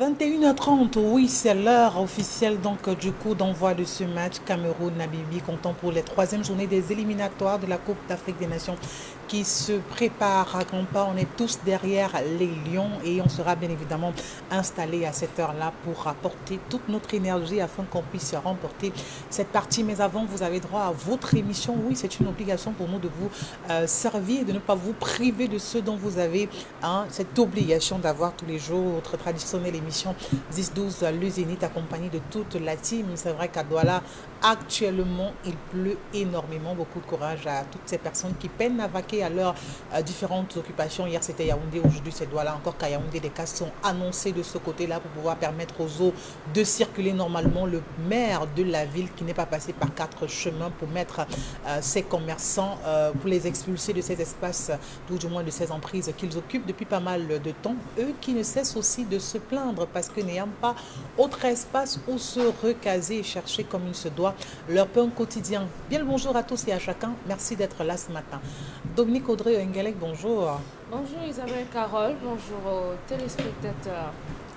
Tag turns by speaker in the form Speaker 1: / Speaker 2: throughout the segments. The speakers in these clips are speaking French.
Speaker 1: 21h30, oui, c'est l'heure officielle donc du coup d'envoi de ce match Cameroun-Namibie, comptant pour les troisième journées des éliminatoires de la Coupe d'Afrique des Nations qui se prépare à grands pas. On est tous derrière les Lions et on sera bien évidemment installé à cette heure-là pour apporter toute notre énergie afin qu'on puisse remporter cette partie. Mais avant, vous avez droit à votre émission. Oui, c'est une obligation pour nous de vous servir et de ne pas vous priver de ce dont vous avez cette obligation d'avoir tous les jours votre traditionnelle émission 10-12 le Zénith accompagné de toute la team. C'est vrai qu'à Douala, actuellement, il pleut énormément. Beaucoup de courage à toutes ces personnes qui peinent à vaquer à leurs différentes occupations. Hier, c'était Yaoundé, aujourd'hui, c'est Douala. Encore qu'à Yaoundé, des cas sont annoncés de ce côté-là pour pouvoir permettre aux eaux de circuler normalement. Le maire de la ville qui n'est pas passé par 4 chemins pour mettre ces commerçants, pour les expulser de ces espaces, ou du moins de ces emprises qu'ils occupent depuis pas mal de temps. Eux qui ne cessent aussi de se plaindre parce que n'ayant pas autre espace où se recaser et chercher comme il se doit leur pain quotidien. Bien le bonjour à tous et à chacun. Merci d'être là ce matin. Dominique Audrey Ngelek, bonjour.
Speaker 2: Bonjour Isabelle Carole, bonjour aux téléspectateurs.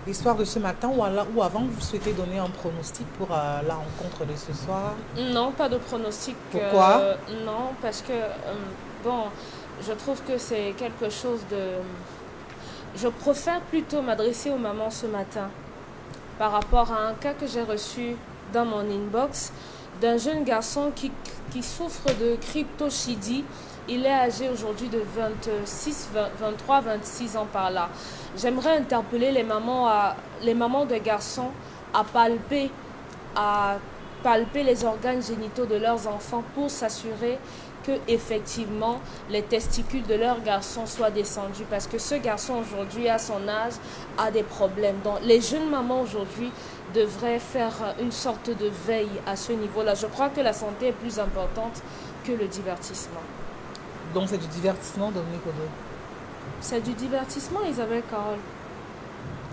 Speaker 1: L'histoire de ce matin ou avant, vous souhaitez donner un pronostic pour la rencontre de ce soir?
Speaker 2: Non, pas de pronostic.
Speaker 1: Pourquoi?
Speaker 2: Non, parce que, bon, je trouve que c'est quelque chose de... Je préfère plutôt m'adresser aux mamans ce matin par rapport à un cas que j'ai reçu dans mon inbox d'un jeune garçon qui souffre de cryptochidie. Il est âgé aujourd'hui de 23, 26 ans par là. J'aimerais interpeller les mamans de garçons à palper les organes génitaux de leurs enfants pour s'assurer que effectivement les testicules de leur garçon soient descendus, parce que ce garçon aujourd'hui à son âge a des problèmes. Donc les jeunes mamans aujourd'hui devraient faire une sorte de veille à ce niveau-là. Je crois que la santé est plus importante que le divertissement.
Speaker 1: Donc c'est du divertissement, Dominique Audrey?
Speaker 2: C'est du divertissement, Isabelle Carole.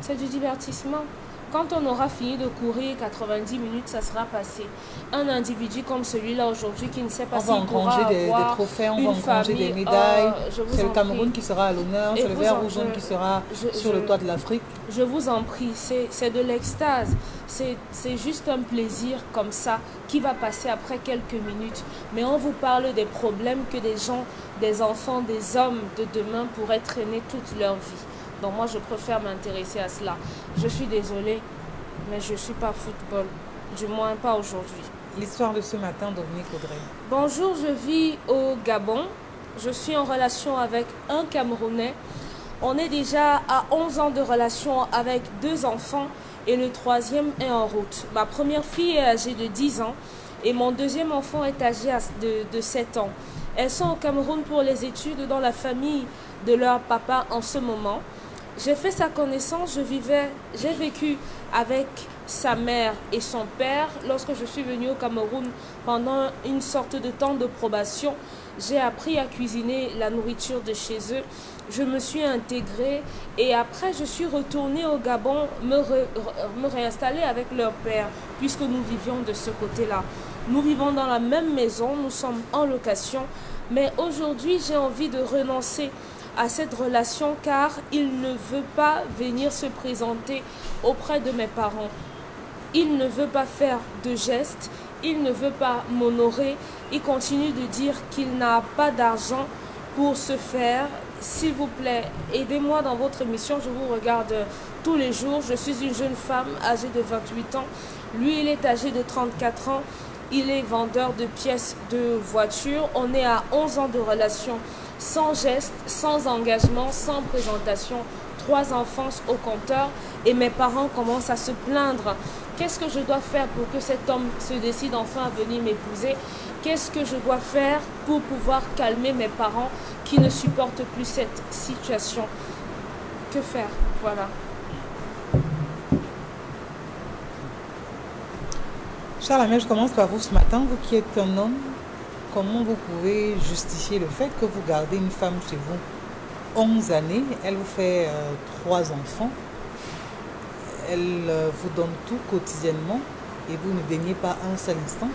Speaker 2: C'est du divertissement. Quand on aura fini de courir 90 minutes, ça sera passé. Un individu comme celui-là aujourd'hui qui ne sait pas s'il pourra avoir
Speaker 1: des trophées, on va engranger des médailles. C'est le Cameroun qui sera à l'honneur, c'est le vert ou jaune qui sera sur le toit de l'Afrique. Je
Speaker 2: vous en prie, c'est de l'extase. C'est juste un plaisir comme ça qui va passer après quelques minutes. Mais on vous parle des problèmes que des gens, des enfants, des hommes de demain pourraient traîner toute leur vie. Donc moi, je préfère m'intéresser à cela. Je suis désolée, mais je ne suis pas football. Du moins, pas aujourd'hui.
Speaker 1: L'histoire de ce matin, Dominique Audrey.
Speaker 2: Bonjour, je vis au Gabon. Je suis en relation avec un Camerounais. On est déjà à 11 ans de relation avec 2 enfants et le 3e est en route. Ma première fille est âgée de 10 ans et mon 2e enfant est âgé de 7 ans. Elles sont au Cameroun pour les études dans la famille de leur papa en ce moment. J'ai fait sa connaissance, j'ai vécu avec sa mère et son père. Lorsque je suis venue au Cameroun pendant une sorte de temps de probation, j'ai appris à cuisiner la nourriture de chez eux. Je me suis intégrée et après je suis retournée au Gabon me réinstaller avec leur père puisque nous vivions de ce côté-là. Nous vivons dans la même maison, nous sommes en location, mais aujourd'hui j'ai envie de renoncer à cette relation car il ne veut pas venir se présenter auprès de mes parents. Il ne veut pas faire de gestes, il ne veut pas m'honorer. Il continue de dire qu'il n'a pas d'argent pour se faire. S'il vous plaît, aidez-moi dans votre émission, je vous regarde tous les jours. Je suis une jeune femme âgée de 28 ans. Lui, il est âgé de 34 ans. Il est vendeur de pièces de voiture. On est à 11 ans de relation. Sans geste, sans engagement, sans présentation, 3 enfants au compteur et mes parents commencent à se plaindre. Qu'est-ce que je dois faire pour que cet homme se décide enfin à venir m'épouser? Qu'est-ce que je dois faire pour pouvoir calmer mes parents qui ne supportent plus cette situation? Que faire? Voilà.
Speaker 1: Charles Amel, je commence par vous ce matin, vous qui êtes un homme. Comment vous pouvez justifier le fait que vous gardez une femme chez vous 11 années, elle vous fait 3 enfants, elle vous donne tout quotidiennement et vous ne daignez pas un seul instant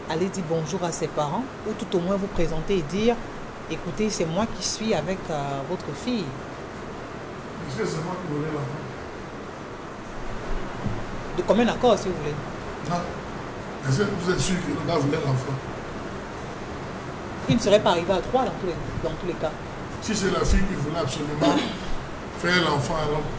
Speaker 1: aller dire bonjour à ses parents ou tout au moins vous présenter et dire écoutez, c'est moi qui suis avec votre fille.
Speaker 3: Est-ce que c'est moi qui voulais l'enfant?
Speaker 1: de commun accord, si vous voulez.
Speaker 3: Non. Est-ce que vous êtes sûr que le gars voulait l'enfant?
Speaker 1: Il ne serait pas arrivé à 3 dans tous les cas.
Speaker 3: Si c'est la fille qui voulait absolument faire l'enfant à l'homme.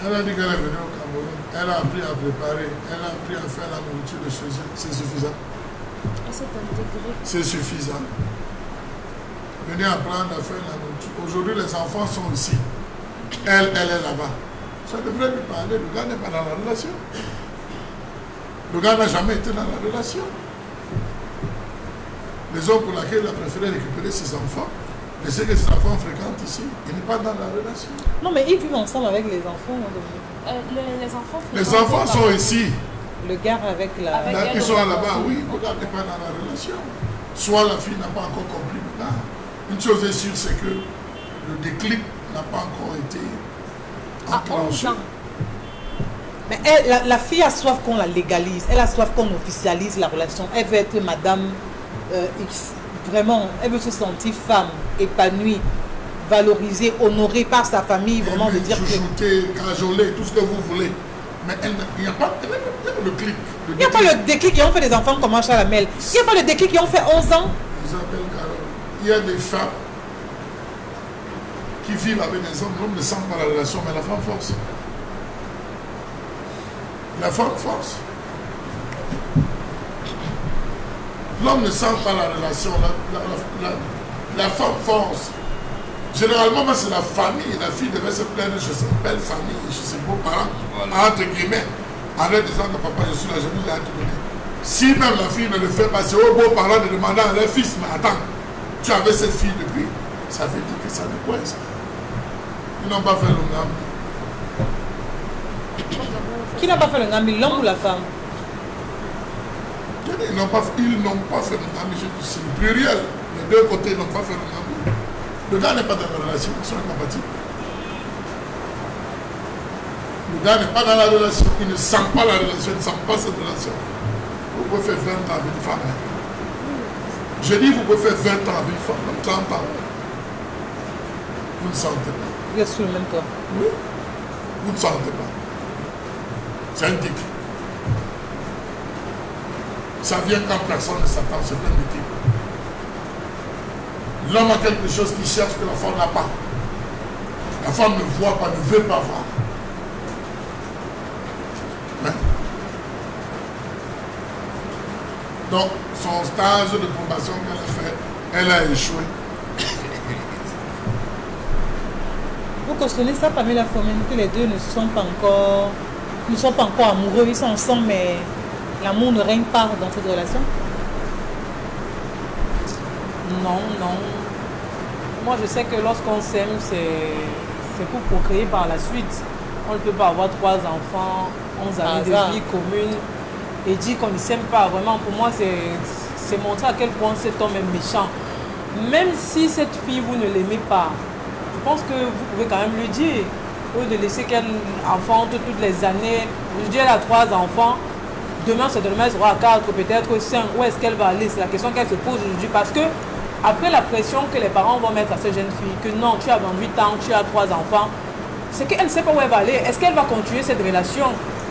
Speaker 3: Elle a dit qu'elle est venue au Cameroun, elle a appris à préparer, elle a appris à faire la nourriture de chez eux. C'est suffisant.
Speaker 2: Elle s'est intégrée.
Speaker 3: C'est suffisant. Venez apprendre à faire la nourriture. Aujourd'hui, les enfants sont ici. Elle est là-bas. Ça devrait lui parler. Le gars n'est pas dans la relation. Le gars n'a jamais été dans la relation. Les hommes pour lesquels il a préféré récupérer ses enfants, mais c'est que ses enfants fréquentent ici. Il n'est pas dans la relation.
Speaker 1: Non, mais ils vivent ensemble avec les enfants.
Speaker 2: Les
Speaker 3: enfants sont ici.
Speaker 1: Le gars avec la...
Speaker 2: Avec
Speaker 3: Là,
Speaker 2: elle,
Speaker 3: ils sont là-bas, oui. Le gars n'est pas dans la relation. Soit la fille n'a pas encore compris le gars. Une chose est sûre, c'est que le déclic n'a pas encore été enclenché.
Speaker 1: Mais elle, la fille a soif qu'on la légalise, elle a soif qu'on officialise la relation. Elle veut être madame X. Vraiment, elle veut se sentir femme, épanouie, valorisée, honorée par sa famille. Vraiment de dire
Speaker 3: chouchouter, cajoler, tout ce que vous voulez. Mais il n'y a pas le clic.
Speaker 1: Il n'y a pas le déclic qui ont fait des enfants comme Macha Lamel. Il n'y a pas le déclic qui ont fait 11 ans.
Speaker 3: Il y a des femmes qui vivent avec des hommes, l'homme ne sent pas la relation, mais la femme force. La femme force. L'homme ne sent pas la relation, la femme force. Généralement, c'est la famille. La fille devait se plaindre chez sa belle famille, chez ses beaux-parents, entre guillemets, en leur disant que papa, je suis là, je vous ai à te donner. Si même la fille ne le fait pas, c'est aux beaux-parents de demander à leur fils, mais attends, tu avais cette fille depuis, ça veut dire que ça ne coince. Ils n'ont pas fait le Ngambi.
Speaker 1: Qui n'a pas fait le Ngambi, l'homme ou la femme?
Speaker 3: Ils n'ont pas fait le Ngambi, c'est le pluriel. Les deux côtés n'ont pas fait le Ngambi. Le gars n'est pas dans la relation, ils sont incompatibles. Le gars n'est pas dans la relation, il ne sent pas la relation, il ne sent pas cette relation. Vous pouvez faire 20 ans avec une femme. Hein. Je dis, vous pouvez faire 20 ans avec une femme, même 30 ans. Vous ne sentez pas.
Speaker 1: Vous êtes sous le même toit.
Speaker 3: Oui. Vous ne sentez pas. C'est un déclic. Ça vient quand personne ne s'attend, c'est un déclic. L'homme a quelque chose qu'il cherche que la femme n'a pas. La femme ne voit pas, ne veut pas voir. Hein? Donc, son stage de probation qu'elle a fait, elle a échoué.
Speaker 1: Vous cautionnez ça parmi la famille que les deux ne sont pas encore amoureux, ils sont ensemble, mais l'amour ne règne pas dans cette relation?
Speaker 4: Non, non. Moi, je sais que lorsqu'on s'aime, c'est pour procréer par la suite. On ne peut pas avoir 3 enfants, 11 années de vie commune et dire qu'on ne s'aime pas. Vraiment, pour moi, c'est montrer à quel point cet homme est méchant. Même si cette fille, vous ne l'aimez pas, je pense que vous pouvez quand même lui dire. Au lieu de laisser qu'elle enfante toutes les années. Je dis, elle a 3 enfants. Demain, elle sera à 4, peut-être 5. Où est-ce qu'elle va aller? C'est la question qu'elle se pose aujourd'hui. Parce que, après la pression que les parents vont mettre à cette jeune fille, que non, tu as 28 ans, tu as 3 enfants, c'est qu'elle ne sait pas où elle va aller. Est-ce qu'elle va continuer cette relation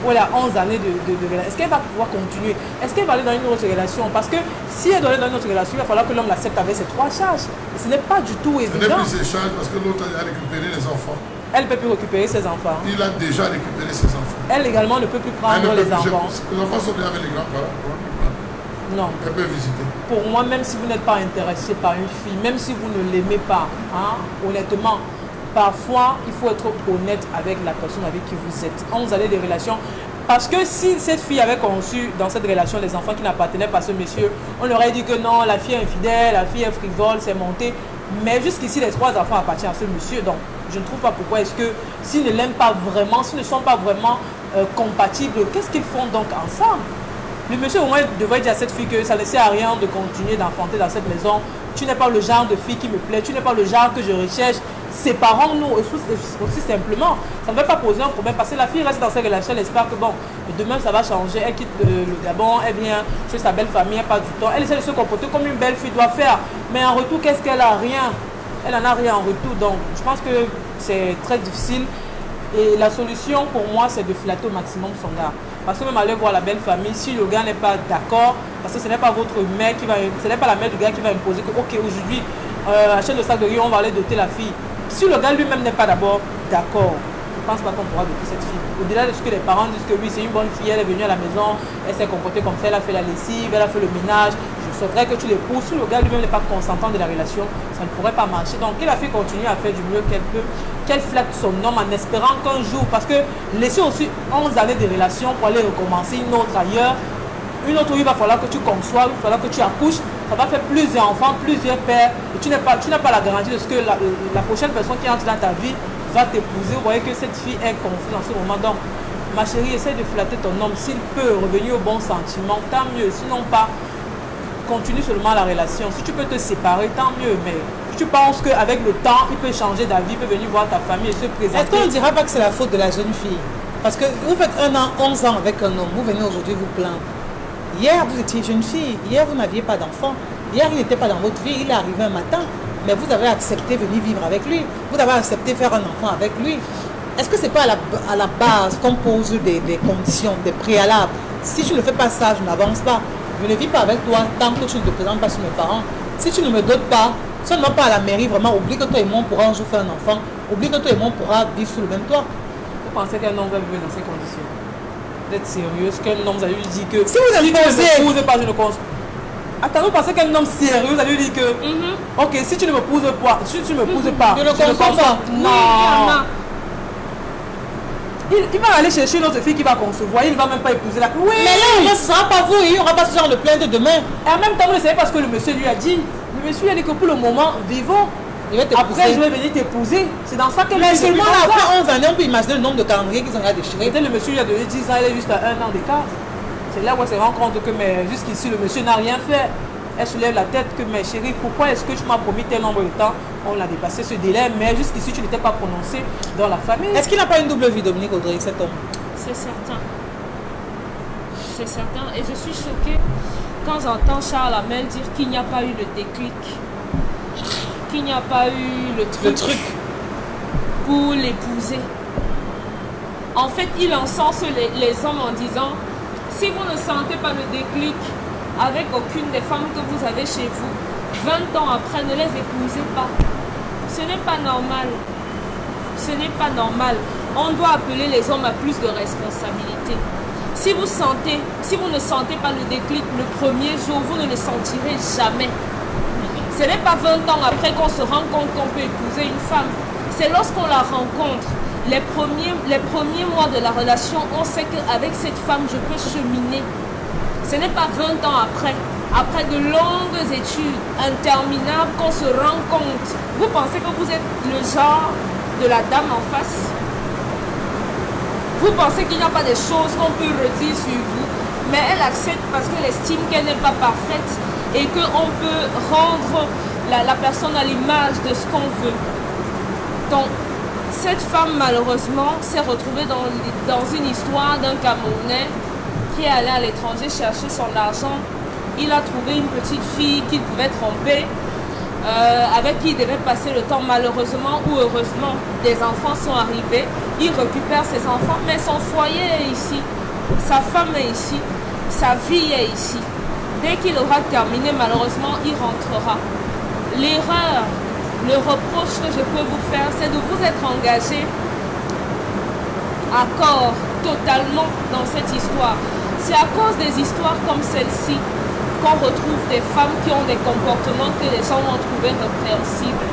Speaker 4: où elle a 11 années de relation? Est-ce qu'elle va pouvoir continuer? Est-ce qu'elle va aller dans une autre relation? Parce que si elle doit aller dans une autre relation, il va falloir que l'homme l'accepte avec ses 3 charges. Et ce n'est pas du tout évident.
Speaker 3: Ce n'est plus ses charges parce que l'autre a récupéré les enfants.
Speaker 4: Elle ne peut plus récupérer ses enfants.
Speaker 3: Il a déjà récupéré ses enfants.
Speaker 4: Elle également ne peut plus prendre les enfants.
Speaker 3: Les enfants sont déjà avec les grands-parents.
Speaker 4: Non.
Speaker 3: Elle peut visiter.
Speaker 4: Pour moi, même si vous n'êtes pas intéressé par une fille, même si vous ne l'aimez pas, hein, honnêtement, parfois, il faut être honnête avec la personne avec qui vous êtes. 11 années de relation. Parce que si cette fille avait conçu dans cette relation les enfants qui n'appartenaient pas à ce monsieur, on aurait dit que non, la fille est infidèle, la fille est frivole, c'est monté. Mais jusqu'ici, les 3 enfants appartiennent à ce monsieur. Donc, je ne trouve pas pourquoi est-ce que s'ils ne l'aiment pas vraiment, s'ils ne sont pas vraiment compatibles, qu'est-ce qu'ils font donc ensemble? Le monsieur au moins devrait dire à cette fille que ça ne sert à rien de continuer d'enfanter dans cette maison. Tu n'es pas le genre de fille qui me plaît, tu n'es pas le genre que je recherche. séparons-nous aussi simplement. Ça ne va pas poser un problème parce que la fille reste dans cette relation, elle espère que bon, demain ça va changer, elle quitte le Gabon, elle vient chez sa belle famille, elle passe du temps, elle essaie de se comporter comme une belle fille doit faire. Mais en retour, qu'est-ce qu'elle a? Rien. Elle n'en a rien en retour. Donc, je pense que c'est très difficile. Et la solution pour moi, c'est de flatter au maximum son gars. Parce que même aller voir la belle famille, si le gars n'est pas d'accord, parce que ce n'est pas votre mère qui va, ce n'est pas la mère du gars qui va imposer que, ok, aujourd'hui, achète le sac de riz, on va aller doter la fille. Si le gars lui-même n'est pas d'abord d'accord, je ne pense pas qu'on pourra doter cette fille. Au-delà de ce que les parents disent que oui, c'est une bonne fille, elle est venue à la maison, elle s'est comportée comme ça, elle a fait la lessive, elle a fait le ménage. Je souhaiterais que tu l'épouses. Si le gars lui-même n'est pas consentant de la relation, ça ne pourrait pas marcher. Donc, que la fille continue à faire du mieux qu'elle peut, qu'elle flatte son homme en espérant qu'un jour, parce que laisser aussi 11 années de relation pour aller recommencer une autre ailleurs, une autre où il va falloir que tu conçoives, il va falloir que tu accouches, ça va faire plusieurs enfants, plusieurs pères, et tu n'as pas la garantie de ce que la prochaine personne qui entre dans ta vie va t'épouser. Vous voyez que cette fille est confuse en ce moment. Donc, ma chérie, essaie de flatter ton homme. S'il peut revenir au bon sentiment, tant mieux. Sinon pas, continue seulement la relation. Si tu peux te séparer, tant mieux. Mais si tu penses qu'avec le temps, il peut changer d'avis, il peut venir voir ta famille et se présenter.
Speaker 1: Est-ce qu'on ne dira pas que c'est la faute de la jeune fille? Parce que vous faites 1 an, 11 ans avec un homme, vous venez aujourd'hui vous plaindre. Hier, vous étiez jeune fille. Hier, vous n'aviez pas d'enfant. Hier, il n'était pas dans votre vie. Il est arrivé un matin. Mais vous avez accepté de venir vivre avec lui. Vous avez accepté de faire un enfant avec lui. Est-ce que ce n'est pas à la base qu'on pose des conditions, des préalables? Si je ne fais pas ça, je n'avance pas. Je ne vis pas avec toi tant que tu ne te présentes pas chez mes parents. Si tu ne me dotes pas, seulement pas à la mairie, vraiment, oublie que toi et moi, on pourra un jour faire un enfant. Oublie que toi et moi, on pourra vivre sous le même toit.
Speaker 4: Vous pensez qu'un homme va vivre dans ces conditions? D'être sérieuse, qu'un homme, vous allez lui dire que
Speaker 1: si vous imposez,
Speaker 4: pas, je ne pense. Attends, vous pensez qu'un homme sérieux, vous allez lui dire que ok, si tu ne me poses pas, si tu ne me poses pas,
Speaker 1: je ne comprends pas.
Speaker 4: Non. Il va aller chercher une autre fille qui va concevoir, il ne va même pas épouser la fille. Oui.
Speaker 1: Mais là, ce ne sera pas vous, il n'y aura pas ce genre de plainte demain.
Speaker 4: Et en même temps, vous ne savez pas ce que le monsieur lui a dit. Le monsieur lui a dit que pour le moment, vivons. Après, je vais venir t'épouser. C'est dans ça qu'elle
Speaker 1: mais seulement là, après 11 années, on peut imaginer le nombre de calendriers qu'ils ont déchiré.
Speaker 4: Peut-être le monsieur lui a donné 10 ans, il est juste à 1 an d'écart. C'est là où elle se rend compte que jusqu'ici, le monsieur n'a rien fait. Elle soulève la tête que, mais chérie, pourquoi est-ce que tu m'as promis tel nombre de temps? On a dépassé ce délai, mais jusqu'ici, tu n'étais pas prononcé dans la famille.
Speaker 1: Est-ce qu'il n'a pas une double vie, Dominique Audrey, cet homme?
Speaker 2: C'est certain. C'est certain. Et je suis choquée quand j'entends Charles Hamel dire qu'il n'y a pas eu le déclic. Qu'il n'y a pas eu le truc pour l'épouser. En fait, il encense les hommes en disant, si vous ne sentez pas le déclic avec aucune des femmes que vous avez chez vous, 20 ans après, ne les épousez pas. Ce n'est pas normal. Ce n'est pas normal. On doit appeler les hommes à plus de responsabilité. Si vous ne sentez pas le déclic le premier jour, vous ne le sentirez jamais. Ce n'est pas 20 ans après qu'on se rend compte qu'on peut épouser une femme. C'est lorsqu'on la rencontre. Les premiers mois de la relation, on sait qu'avec cette femme, je peux cheminer. Ce n'est pas 20 ans après de longues études interminables, qu'on se rend compte. Vous pensez que vous êtes le genre de la dame en face? Vous pensez qu'il n'y a pas des choses qu'on peut redire sur vous? Mais elle accepte parce qu'elle estime qu'elle n'est pas parfaite et qu'on peut rendre la personne à l'image de ce qu'on veut. Donc, cette femme, malheureusement, s'est retrouvée dans une histoire d'un Camerounais qui est allé à l'étranger chercher son argent. Il a trouvé une petite fille qu'il pouvait tromper, avec qui il devait passer le temps. Malheureusement ou heureusement, des enfants sont arrivés. Il récupère ses enfants, mais son foyer est ici. Sa femme est ici. Sa vie est ici. Dès qu'il aura terminé, malheureusement, il rentrera. L'erreur, le reproche que je peux vous faire, c'est de vous être engagé à corps totalement dans cette histoire. C'est à cause des histoires comme celle-ci qu'on retrouve des femmes qui ont des comportements que les gens ont trouvés répréhensibles.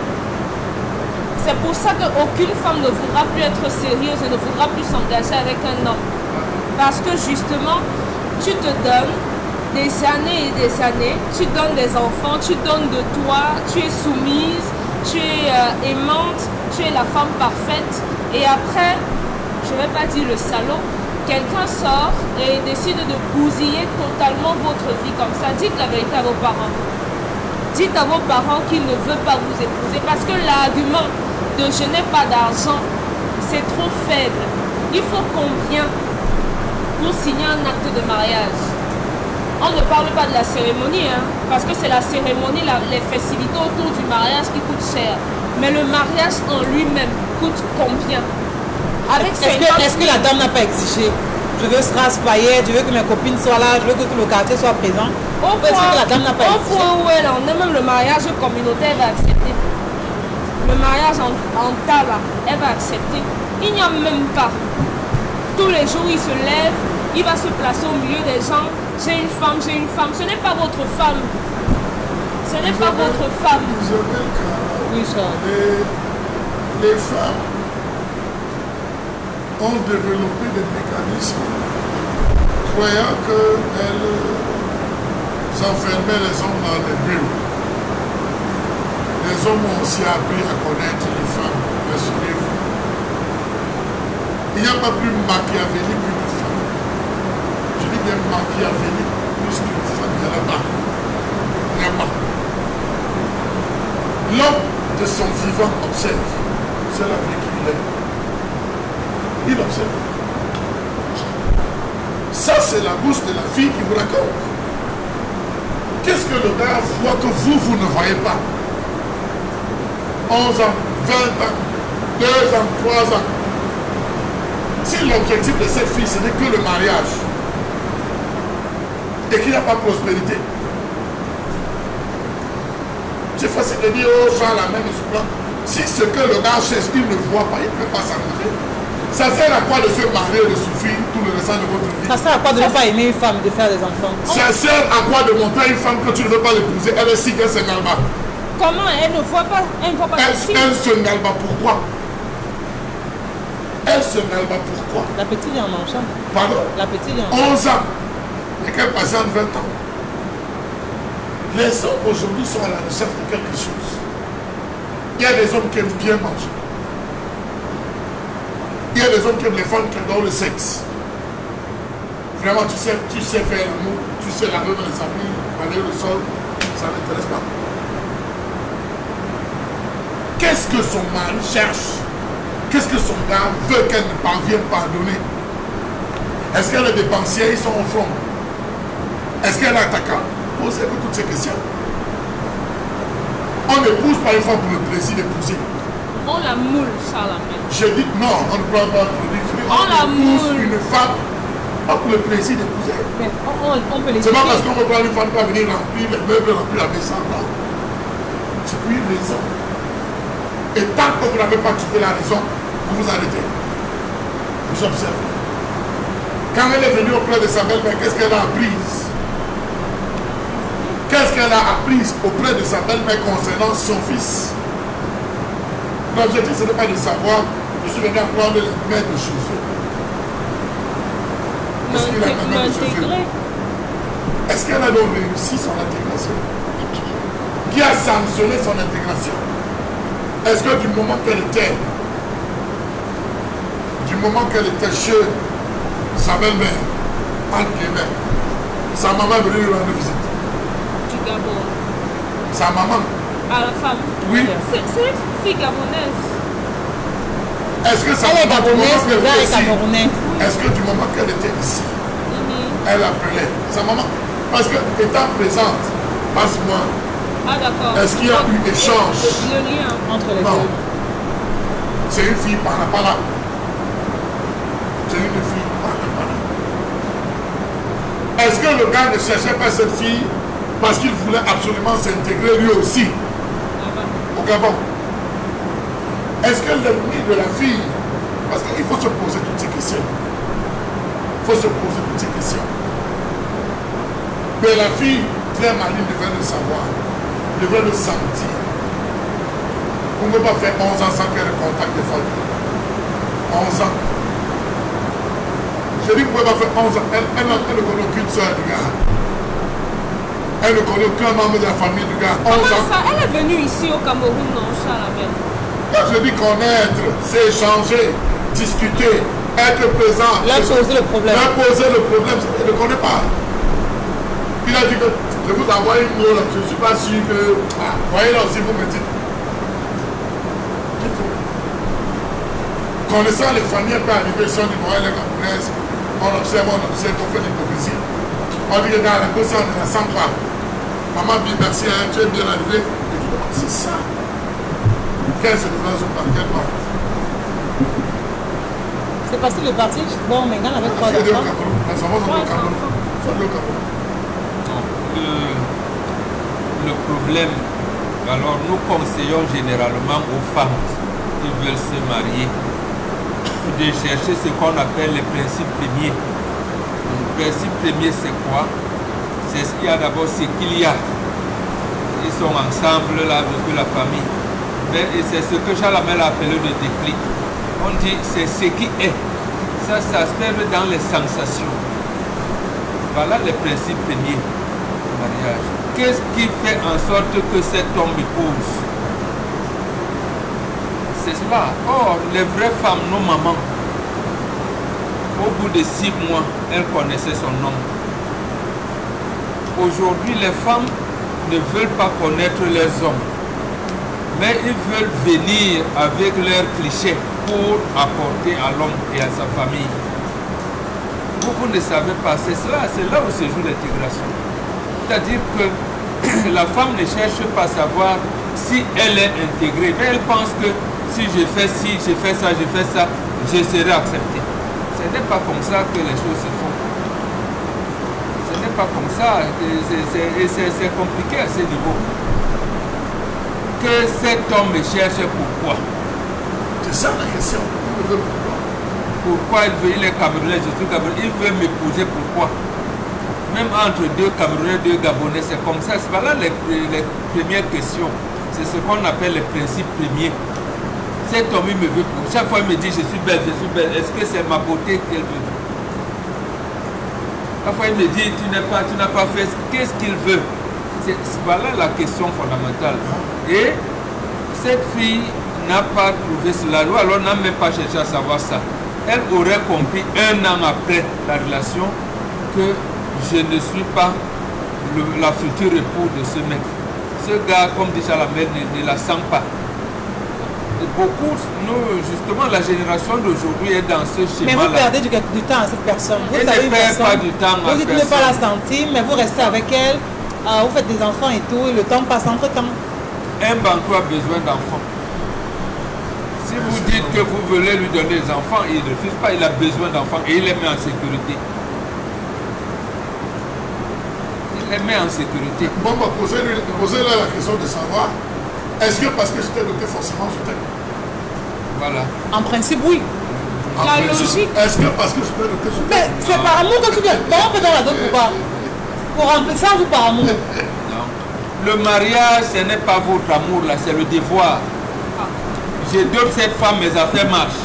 Speaker 2: C'est pour ça qu'aucune femme ne voudra plus être sérieuse et ne voudra plus s'engager avec un homme. Parce que justement, tu te donnes des années et des années, tu donnes des enfants, tu donnes de toi, tu es soumise, tu es aimante, tu es la femme parfaite. Et après, je ne vais pas dire le salaud, quelqu'un sort et décide de bousiller totalement votre vie comme ça. Dites la vérité à vos parents. Dites à vos parents qu'il ne veut pas vous épouser. Parce que l'argument de je n'ai pas d'argent, c'est trop faible. Il faut combien pour signer un acte de mariage? On ne parle pas de la cérémonie, hein, parce que c'est la cérémonie, les festivités autour du mariage qui coûtent cher. Mais le mariage en lui-même coûte combien?
Speaker 1: Est-ce que la dame n'a pas exigé? Je veux strass paillettes, je veux que mes copines soient là, je veux que tout le quartier soit présent. Au
Speaker 2: point où elle en est, même le mariage communautaire, elle va accepter. Le mariage en tas, là, elle va accepter. Il n'y a même pas. Tous les jours, il se lève, il va se placer au milieu des gens. J'ai une femme, j'ai une femme. Ce n'est pas votre femme. Ce n'est pas votre femme.
Speaker 3: Oui, les femmes ont développé des mécanismes croyant qu'elles enfermaient les hommes dans des bulles. Les hommes ont aussi appris à connaître les femmes. Rassurez-vous. Il n'y a pas plus machiavélique qu'une femme. Je dis bien machiavélique plus qu'une femme. Il y en a pas. Il n'y a pas. L'homme de son vivant observe. C'est la vie qu'il est. Il observe. Ça, c'est la bouche de la fille qui vous raconte. Qu'est-ce que le gars voit que vous ne voyez pas? 11 ans, 20 ans, 2 ans, 3 ans. Si l'objectif de cette fille, ce n'est que le mariage, et qu'il n'y a pas de prospérité, c'est facile de dire, oh, Jean, la même histoire. Si ce que le gars cherche, il ne voit pas, il ne peut pas s'arranger. Ça sert à quoi de se marier et de souffrir tout le restant de votre vie?
Speaker 1: Ça sert à quoi de ne pas aimer une femme, de faire des enfants?
Speaker 3: Ça sert à quoi de montrer à une femme que tu ne veux pas l'épouser? Elle est si qu'elle se n'alba.
Speaker 2: Comment? Elle ne voit pas. Elle ne voit pas.
Speaker 3: Elle se n'alba pourquoi? Elle se n'alba pourquoi?
Speaker 1: La petite est en manchant.
Speaker 3: Pardon?
Speaker 1: La petite est en
Speaker 3: 11 ans. Et qu'elle patiente 20 ans. Les hommes aujourd'hui sont à la recherche de quelque chose. Il y a des hommes qui aiment bien manger. Il y a des hommes qui aiment les femmes qui adorent le sexe. Vraiment, tu sais faire l'amour, tu sais laver dans les habits, balayer le sol, ça ne t'intéresse pas. Qu'est-ce que son mari cherche? Qu'est-ce que son gars veut qu'elle ne parvienne pas à donner? Est-ce qu'elle est dépensière, ils sont au front? Est-ce qu'elle est attaquante? Posez-vous toutes ces questions. On n'épouse pas une femme pour le plaisir d'épouser.
Speaker 2: On la moule, ça la même.
Speaker 3: Je dis non, on ne prend pas pour dire.
Speaker 2: On la moule.
Speaker 3: Une femme pour le plaisir d'épouser.
Speaker 1: On peut les
Speaker 3: C'est pas parce qu'on veut prendre une femme qui va venir remplir les meubles, remplir la maison. Non. C'est pour une raison. Et tant que vous n'avez pas trouvé la raison, vous vous arrêtez. Vous observez. Quand elle est venue auprès de sa belle-mère, qu'est-ce qu'elle a appris? Qu'est-ce qu'elle a appris auprès de sa belle-mère concernant son fils? L'objectif, ce n'est pas de savoir, je suis venu apprendre les maîtres de chaussures. Est-ce qu'il a la main de chaussures? Est-ce qu'elle a donc réussi son intégration? Qui a sanctionné son intégration? Est-ce que du moment qu'elle était chez sa belle-mère, entre guillemets, sa maman est venue lui rendre visite?
Speaker 2: Du Gabon.
Speaker 3: Sa maman?
Speaker 2: À la femme?
Speaker 3: Oui.
Speaker 2: C'est une fille gabonaise.
Speaker 3: Est-ce que sa
Speaker 1: elle est gabonaise, le gars est camerounais.
Speaker 3: Est-ce que du moment qu'elle était ici, elle appelait sa maman? Parce que étant présente, passe-moi.
Speaker 2: Ah d'accord.
Speaker 3: Est-ce qu'il y a eu échange?
Speaker 2: Le lien
Speaker 1: entre les
Speaker 3: non.
Speaker 1: deux.
Speaker 3: C'est une fille par là. C'est une fille par là. Est-ce que le gars ne cherchait pas cette fille parce qu'il voulait absolument s'intégrer lui aussi au Gabon? Est-ce que l'ennemi de la fille, parce qu'il faut se poser toutes ces questions. Mais la fille, très maligne, devait le savoir, devait le sentir. On ne peut pas faire 11 ans sans qu'elle contacte des femmes. 11 ans. Je dis que vous ne pouvez pas faire 11 ans. Elle ne connaît aucune soeur du gars. Elle ne connaît aucun membre de la famille du gars. 11 ans.
Speaker 2: Ça, elle est venue ici au Cameroun, non, Charles?
Speaker 3: Quand je dis connaître, c'est échanger, discuter, être présent.
Speaker 1: Là, poser le problème.
Speaker 3: Là, poser le problème, il ne connaît pas. Il a dit que je vous envoie une mot là, je ne suis pas sûr que. Ah, voyez là aussi, vous me dites. Connaissant les familles, peut arriver sur les moyens camerounaises, on observe, on fait l'hypocrisie. On dit que dans la cause, on ne la sent pas. Maman dit merci, hein, tu es bien arrivé. C'est ça. 15 dollars par quel mois?
Speaker 4: C'est parce que le parti, bon, maintenant avec 3 enfants.
Speaker 5: Le problème, alors nous conseillons généralement aux femmes qui veulent se marier de chercher ce qu'on appelle les principes premiers. Le principe premier, c'est quoi? C'est ce qu'il y a d'abord, c'est qu'il y a. Ils sont ensemble là avec la famille. Et c'est ce que Chalamel a appelé le déclic. On dit c'est ce qui est. Ça se perd dans les sensations. Voilà les principes premiers du mariage. Qu'est-ce qui fait en sorte que cet homme épouse? C'est cela. Or, les vraies femmes, nos mamans, au bout de 6 mois, elles connaissaient son nom. Aujourd'hui, les femmes ne veulent pas connaître leurs hommes, mais ils veulent venir avec leurs clichés pour apporter à l'homme et à sa famille. Vous ne savez pas, c'est là où se joue l'intégration. C'est-à-dire que la femme ne cherche pas à savoir si elle est intégrée, mais elle pense que si je fais ci, je fais ça, je serai acceptée. Ce n'est pas comme ça que les choses se font. Ce n'est pas comme ça, et c'est compliqué à ce niveau. Que cet homme cherche pourquoi?
Speaker 3: C'est ça la question.
Speaker 5: Pourquoi il veut? Il est Camerounais, je suis Camerounais, il veut m'épouser, pourquoi? Même entre deux Camerounais, deux Gabonais, c'est comme ça. C'est là les premières questions. C'est ce qu'on appelle les principes premiers. Cet homme, il me veut pour. Chaque fois, il me dit, je suis belle, je suis belle. Est-ce que c'est ma beauté qu'elle veut? Chaque fois, il me dit, tu n'as pas fait. Qu'est-ce qu'il veut? Voilà la question fondamentale. Et cette fille n'a pas trouvé cela, ou alors n'a même pas cherché à savoir ça. Elle aurait compris 1 an après la relation que je ne suis pas la future épouse de ce mec. Ce gars, comme dit Chalamel, ne la sent pas. Et beaucoup, nous, justement, la génération d'aujourd'hui est dans ce schéma-là.
Speaker 1: Mais vous perdez du temps à cette personne. Vous
Speaker 5: ne perd pas du temps à
Speaker 1: vous dites ne pas la sentir, mais vous restez avec elle, vous faites des enfants et tout, et le temps passe entre-temps.
Speaker 5: Un banquier a besoin d'enfants. Si vous dites que vous voulez lui donner des enfants, il ne refuse pas, il a besoin d'enfants et il les met en sécurité. Il les met en sécurité.
Speaker 3: Bon, posez-là la question de savoir, est-ce que parce que je t'ai doté, forcément je t'aime?
Speaker 5: Voilà.
Speaker 1: En principe, oui.
Speaker 2: La logique.
Speaker 3: Est-ce que parce que je t'ai doté, je t'aime?
Speaker 1: Mais c'est par amour que tu viens. Comment fait-on la dot ou pas? Pour remplissage ou par amour?
Speaker 5: Non. Le mariage, ce n'est pas votre amour là, c'est le devoir. Je donne cette femme, mes affaires marchent.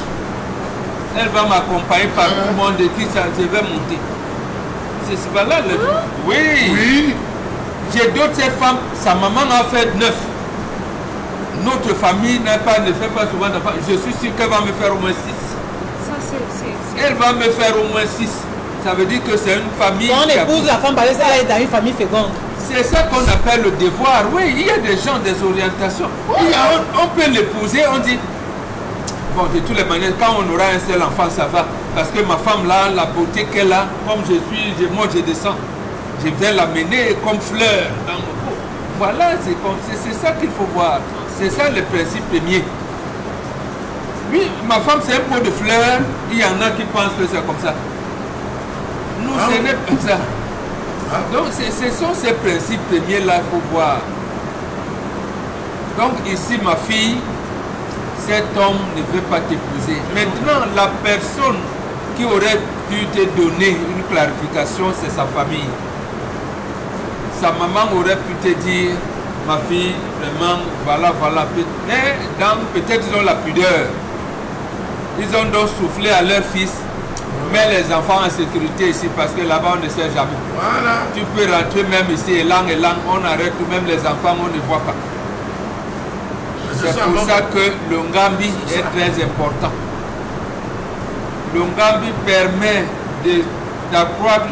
Speaker 5: Elle va m'accompagner par tout le monde de qui ça, je vais monter. C'est pas là le... Oui. Je donne cette femme, sa maman a fait 9. Notre famille ne fait pas souvent d'enfants. Je suis sûr qu'elle va me faire au moins 6. Elle va me faire au moins 6. Ça veut dire que c'est une famille...
Speaker 1: Quand on épouse la femme, parce qu'elle est dans une famille féconde.
Speaker 5: C'est ça qu'on appelle le devoir. Oui, il y a des gens, des orientations. On peut l'épouser, on dit... Bon, de toutes les manières, quand on aura un seul enfant, ça va. Parce que ma femme, là, la beauté qu'elle a, comme moi, je descends. Je vais l'amener comme fleur dans mon pot. Voilà, c'est ça qu'il faut voir. C'est ça le principe premier. Oui, ma femme, c'est un pot de fleurs. Il y en a qui pensent que c'est comme ça. Nous, ce n'est pas ça. Donc, ce sont ces principes premiers-là qu'il faut voir. Donc, ici, ma fille, cet homme ne veut pas t'épouser. Maintenant, la personne qui aurait dû te donner une clarification, c'est sa famille. Sa maman aurait pu te dire, ma fille, vraiment, voilà. Mais peut-être ils ont la pudeur. Ils ont donc soufflé à leur fils. Mets les enfants en sécurité ici parce que là-bas on ne sait jamais.
Speaker 3: Voilà.
Speaker 5: Tu peux rentrer même ici et langue, on arrête tout, même les enfants on ne voit pas. C'est pour ça que le Ngambi est très important. Le Ngambi permet d'accroître,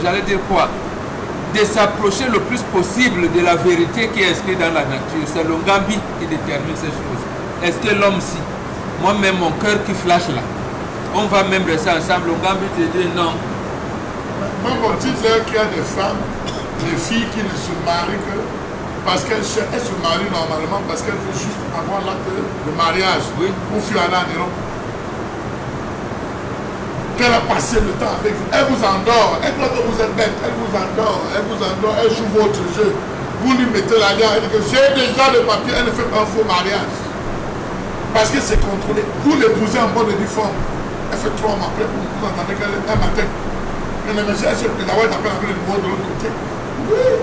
Speaker 5: j'allais dire quoi, de s'approcher le plus possible de la vérité qui est inscrite dans la nature. C'est le Ngambi qui détermine ces choses. Est-ce que l'homme si? moi-même, mon cœur qui flash là. On va même rester ensemble, on va me dire non.
Speaker 3: Même on dit qu'il y a des femmes, des filles qui ne se marient que parce qu'elles se marient normalement parce qu'elles veulent juste avoir l'acte de mariage.
Speaker 5: Oui.
Speaker 3: Pour fuir aller en Europe. Qu'elle a passé le temps avec vous. Elle vous endort. Elle croit que vous êtes bête. Elle vous endort. Elle joue votre jeu. Vous lui mettez la garde. Elle dit que j'ai déjà le papier. Elle ne fait pas un faux mariage. Parce que c'est contrôlé. Vous l'épousez en mode uniforme. Elle fait 3 mois après. Vous entendez qu'un matin. Elle me dit, d'abord, elle t'appelle avec le numéro de l'autre côté. Oui.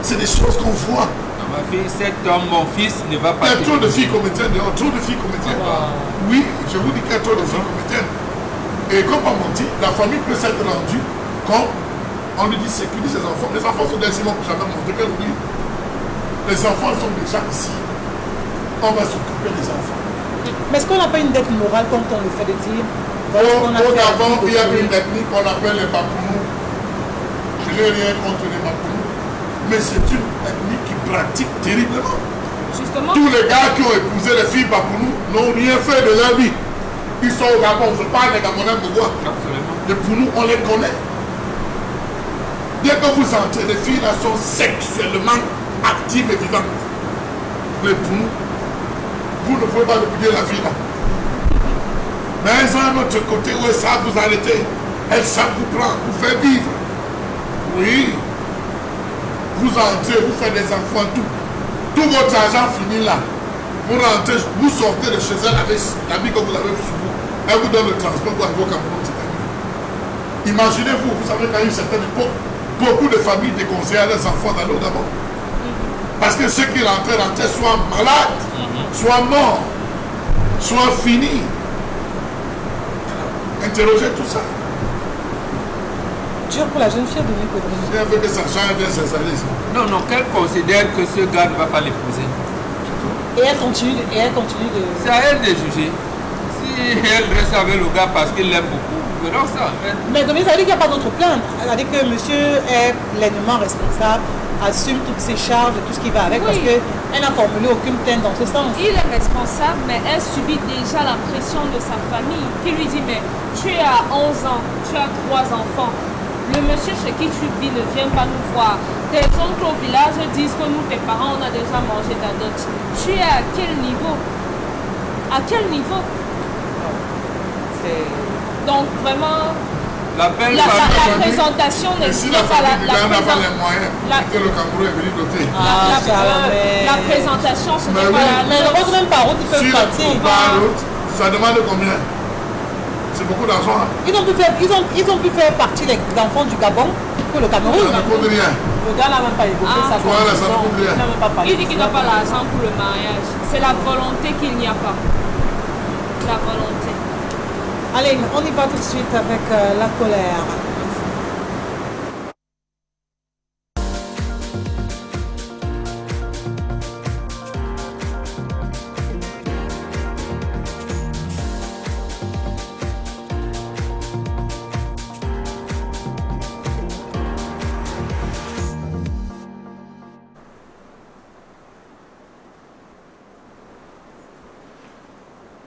Speaker 3: C'est des choses qu'on voit.
Speaker 5: Ma fille, cet homme, mon fils, ne va pas.
Speaker 3: Il y a trop de filles comédiennes dehors. Trop de filles comédiennes. Oui, je vous dis qu'il y a trop de filles comédiennes. Et comme on dit, la famille peut s'être rendue quand on lui dit sécurise ses enfants. Les enfants sont des Simon que jamais montré qu'elle oublie. Les enfants sont déjà ici. On va s'occuper des enfants.
Speaker 1: Mais est-ce qu'on n'a pas une dette morale quand on le fait de dire
Speaker 3: Au Gabon, il y a une ethnie qu'on appelle les Bapounous. Je n'ai rien contre les Bapounous. Mais c'est une ethnie qui pratique terriblement.
Speaker 2: Justement.
Speaker 3: Tous les gars qui ont épousé les filles Bapounous n'ont rien fait de leur vie. Ils sont au Gabon, je parle des Gabonais de voix. Et pour nous, on les connaît. Dès que vous entrez, les filles là sont sexuellement actives et vivantes. Mais pour nous, vous ne pouvez pas oublier la vie là. Mais elles ont un autre côté où elles savent vous arrêter. Elles savent vous prendre, vous faire vivre. Oui. Vous entrez, vous faites des enfants, tout. Tout votre argent finit là. Vous rentrez, vous sortez de chez elle avec l'ami que vous avez sur vous. Elle vous donne le transport pour arriver au Cameroun. Imaginez-vous, vous savez qu'à une certaine époque, beaucoup de familles déconseillaient leurs enfants dans le Gabon. Parce que ceux qui rentraient soit malades, soit morts, soit finis. Interrogez tout ça.
Speaker 1: Dur pour la jeune fille de venir côté.
Speaker 3: Si elle veut que ça change, elle s'installer.
Speaker 5: Non, qu'elle considère que ce gars ne va pas l'épouser.
Speaker 1: Et elle continue de...
Speaker 5: C'est à elle de juger. Si elle reste avec le gars parce qu'il l'aime beaucoup, verrons ça.
Speaker 1: Mais ça veut dire qu'il n'y a pas d'autre plainte. Ça veut dire que monsieur est pleinement responsable, assume toutes ses charges et tout ce qui va avec,
Speaker 2: oui.
Speaker 1: Parce qu'elle n'a formulé aucune plainte dans ce sens.
Speaker 2: Il est responsable, mais elle subit déjà la pression de sa famille qui lui dit, mais tu as 11 ans, tu as 3 enfants. Le monsieur chez qui tu vis ne vient pas nous voir. Tes oncles au village disent que nous, tes parents, on a déjà mangé ta dot. Tu es à quel niveau? À quel niveau? Donc vraiment, la présentation n'est pas la présentation, ce n'est pas la...
Speaker 1: Mais le rose même par route, ils peuvent partir.
Speaker 3: Ça demande combien? C'est beaucoup d'argent.
Speaker 1: Ils ont pu faire partie des enfants du Gabon pour le Cameroun.
Speaker 3: Ça ne coûte rien.
Speaker 1: Le gars n'a même pas évoqué ça.
Speaker 3: Voilà, ça ne coûte rien.
Speaker 2: Il dit qu'il n'a pas l'argent pour le mariage. C'est la volonté qu'il n'y a pas. La volonté.
Speaker 1: Allez, on y va tout de suite avec la colère.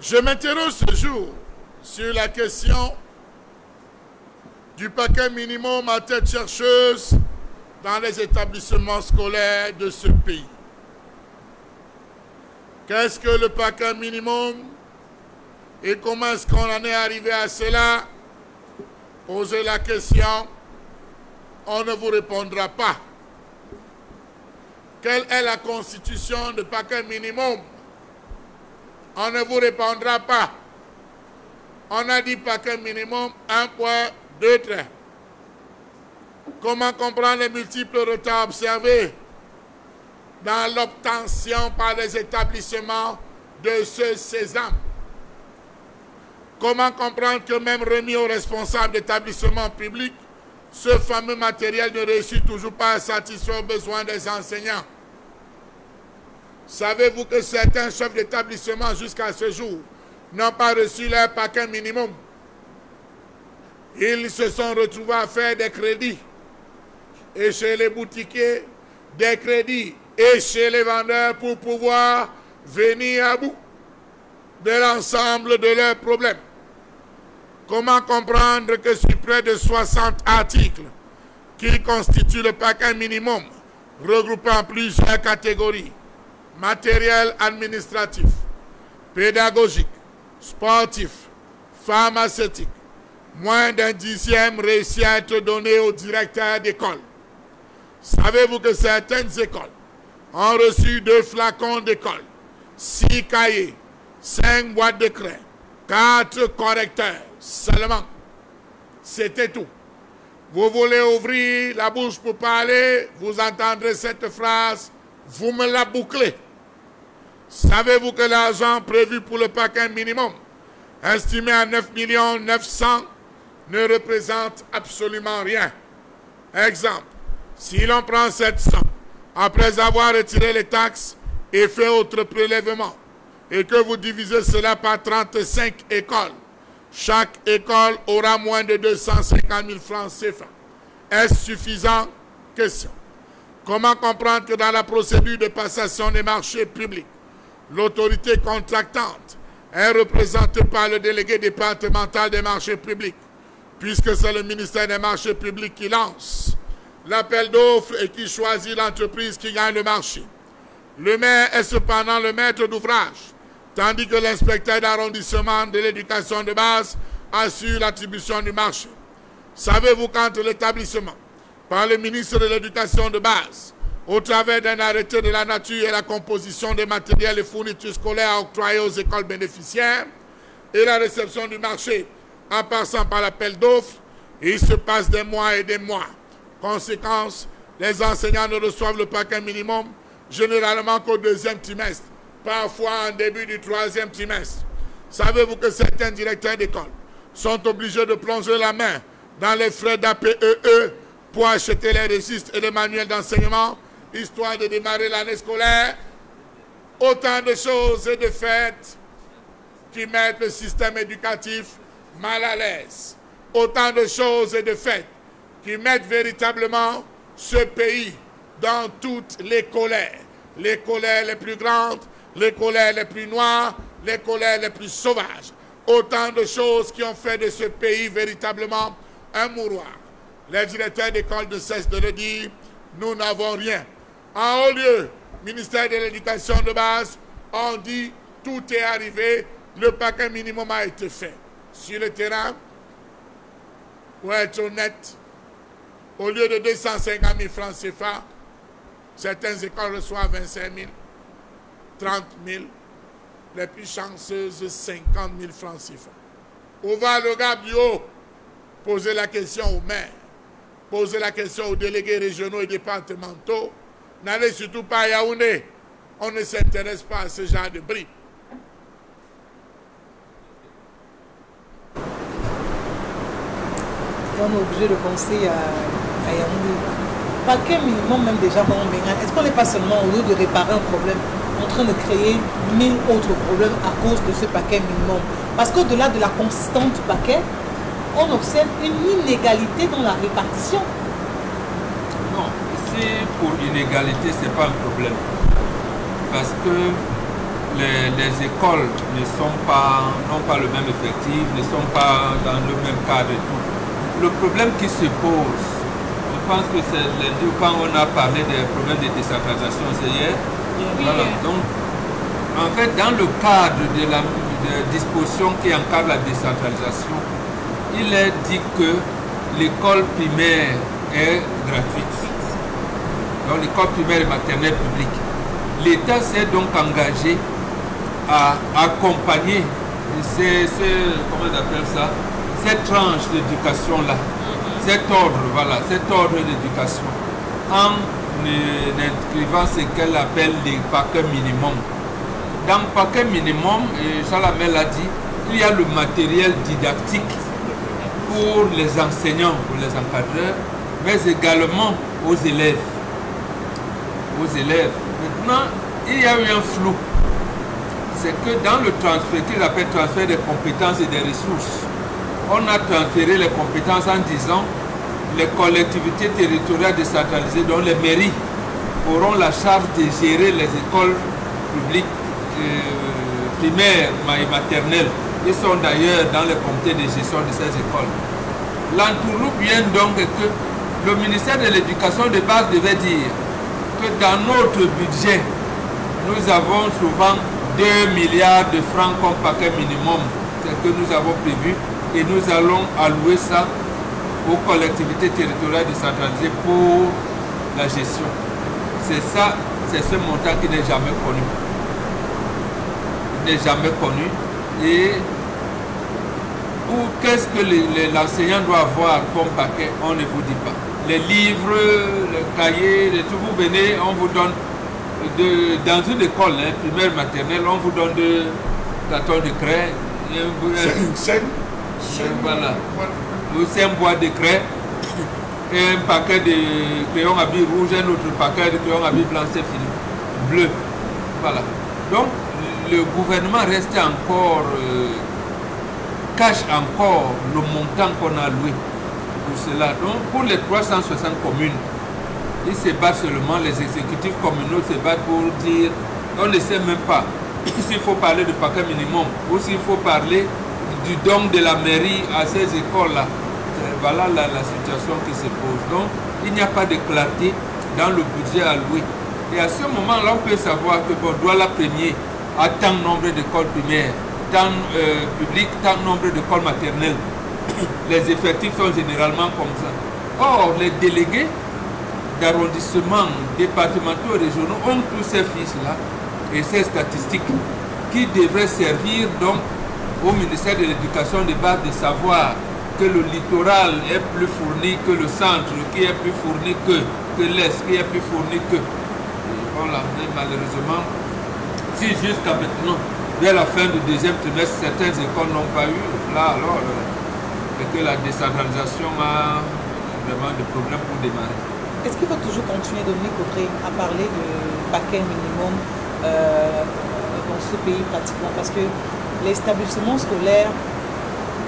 Speaker 3: Je m'interroge ce jour sur la question du paquet minimum à tête chercheuse dans les établissements scolaires de ce pays. Qu'est-ce que le paquet minimum et comment est-ce qu'on en est arrivé à cela? Posez la question, on ne vous répondra pas. Quelle est la constitution du paquet minimum? On ne vous répondra pas. On a dit paquet minimum, 1 point, 2 traits. Comment comprendre les multiples retards observés dans l'obtention par les établissements de ce sésame? Comment comprendre que même remis aux responsables d'établissements publics, ce fameux matériel ne réussit toujours pas à satisfaire aux besoins des enseignants? Savez-vous que certains chefs d'établissement jusqu'à ce jour n'ont pas reçu leur paquet minimum? Ils se sont retrouvés à faire des crédits. Et chez les boutiquiers, des crédits. Et chez les vendeurs pour pouvoir venir à bout. de l'ensemble de leurs problèmes. Comment comprendre que sur près de 60 articles qui constituent le paquet minimum, regroupant plusieurs catégories, matériel administratif, pédagogique, sportif, pharmaceutique, moins d'un dixième réussit à être donné au directeur d'école. Savez-vous que certaines écoles ont reçu 2 flacons d'école, 6 cahiers, 5 boîtes de craie, 4 correcteurs seulement? C'était tout. Vous voulez ouvrir la bouche pour parler, vous entendrez cette phrase, vous me la bouclez. Savez-vous que l'argent prévu pour le paquet minimum, estimé à 9 900 000, ne représente absolument rien? Exemple, si l'on prend cette somme, après avoir retiré les taxes et fait autre prélèvement, et que vous divisez cela par 35 écoles, chaque école aura moins de 250 000 francs CFA. Est-ce suffisant? Question. Comment comprendre que dans la procédure de passation des marchés publics, l'autorité contractante est représentée par le délégué départemental des marchés publics, puisque c'est le ministère des marchés publics qui lance l'appel d'offres et qui choisit l'entreprise qui gagne le marché? Le maire est cependant le maître d'ouvrage, tandis que l'inspecteur d'arrondissement de l'éducation de base assure l'attribution du marché. Savez-vous qu'entre l'établissement, par le ministre de l'Éducation de base, au travers d'un arrêté de la nature et la composition des matériels et fournitures scolaires octroyés aux écoles bénéficiaires, et la réception du marché en passant par l'appel d'offres, il se passe des mois et des mois. Conséquence, les enseignants ne reçoivent le paquet minimum généralement qu'au 2e trimestre, parfois en début du 3e trimestre. Savez-vous que certains directeurs d'école sont obligés de plonger la main dans les frais d'APEE pour acheter les registres et les manuels d'enseignement, histoire de démarrer l'année scolaire? Autant de choses et de faits qui mettent le système éducatif mal à l'aise. Autant de choses et de faits qui mettent véritablement ce pays dans toutes les colères les plus grandes, les colères les plus noires, les colères les plus sauvages. Autant de choses qui ont fait de ce pays véritablement un mouroir. Les directeurs d'école ne cessent de le dire, nous n'avons rien. En haut lieu, ministère de l'Éducation de base, on dit tout est arrivé, le paquet minimum a été fait. Sur le terrain, pour être honnête, au lieu de 250 000 francs CFA, certaines écoles reçoivent 25 000, 30 000, les plus chanceuses 50 000 francs CFA. Où va le gars du haut? Poser la question aux maires, poser la question aux délégués régionaux et départementaux. N'allez surtout pas à Yaoundé. On ne s'intéresse pas à ce genre de bris.
Speaker 1: On est obligé de penser à Yaoundé. Paquet minimum, même déjà, est-ce qu'on n'est pas seulement, au lieu de réparer un problème, en train de créer 1000 autres problèmes à cause de ce paquet minimum? Parce qu'au-delà de la consistance du paquet, on observe une inégalité dans la répartition.
Speaker 5: Non, ici, pour l'inégalité, ce n'est pas un problème. Parce que les écoles n'ont pas le même effectif, ne sont pas dans le même cadre et tout. Le problème qui se pose, je pense que c'est quand on a parlé des problèmes de décentralisation, c'est hier. Oui. Voilà. Donc, en fait, dans le cadre de la disposition qui encadre la décentralisation, il est dit que l'école primaire est gratuite. Donc l'école primaire et maternelle publique. L'État s'est donc engagé à accompagner comment on appelle ça, cette tranche d'éducation-là, cet ordre d'éducation, en inscrivant ce qu'elle appelle les paquets minimums. Dans le paquet minimum, Chalamel l'a dit, il y a le matériel didactique pour les enseignants, pour les encadreurs, mais également aux élèves. Maintenant, il y a eu un flou. C'est que dans le transfert, qu'il appelle transfert des compétences et des ressources, on a transféré les compétences en disant les collectivités territoriales décentralisées, dont les mairies, auront la charge de gérer les écoles publiques primaires et maternelles. Ils sont d'ailleurs dans le comité de gestion de ces écoles. L'entourloupe vient donc que le ministère de l'Éducation de base devait dire que dans notre budget, nous avons souvent 2 milliards de francs comme paquet minimum, c'est ce que nous avons prévu, et nous allons allouer ça aux collectivités territoriales décentralisées pour la gestion. C'est ça, c'est ce montant qui n'est jamais connu. Il n'est jamais connu. Et qu'est-ce que l'enseignant doit avoir comme paquet, on ne vous dit pas. Les livres, les cahiers, tout, vous venez, on vous donne, dans une école primaire, maternelle, on vous donne 2 cartons de craie.
Speaker 3: 5
Speaker 5: voilà. 5 boîtes de craie, et un paquet de crayons à billes rouge, un autre paquet de crayons à billes blanc, c'est fini. Bleu. Voilà. Donc, le gouvernement reste encore, cache encore le montant qu'on a alloué pour cela. Donc, pour les 360 communes, ils se battent seulement, les exécutifs communaux se battent pour dire, on ne sait même pas s'il faut parler de paquet minimum ou s'il faut parler du don de la mairie à ces écoles-là. Voilà la situation qui se pose. Donc, il n'y a pas de clarté dans le budget alloué. Et à ce moment-là, on peut savoir que bon, Douala Premier a tant nombre d'écoles primaires, tant publiques, tant nombre d'écoles maternelles. Les effectifs sont généralement comme ça. Or, les délégués d'arrondissement, départementaux, régionaux ont tous ces fiches-là et ces statistiques qui devraient servir donc au ministère de l'Éducation de base de savoir que le littoral est plus fourni que le centre, qui est plus fourni que l'Est, qui est plus fourni que... Voilà, mais malheureusement, si jusqu'à maintenant, dès la fin du 2e trimestre, certaines écoles n'ont pas eu, là alors, et que la décentralisation a vraiment des problèmes pour démarrer.
Speaker 1: Est-ce qu'il faut toujours continuer, Dominique Autré, à parler de paquet minimum dans ce pays pratiquement? Parce que les établissements scolaires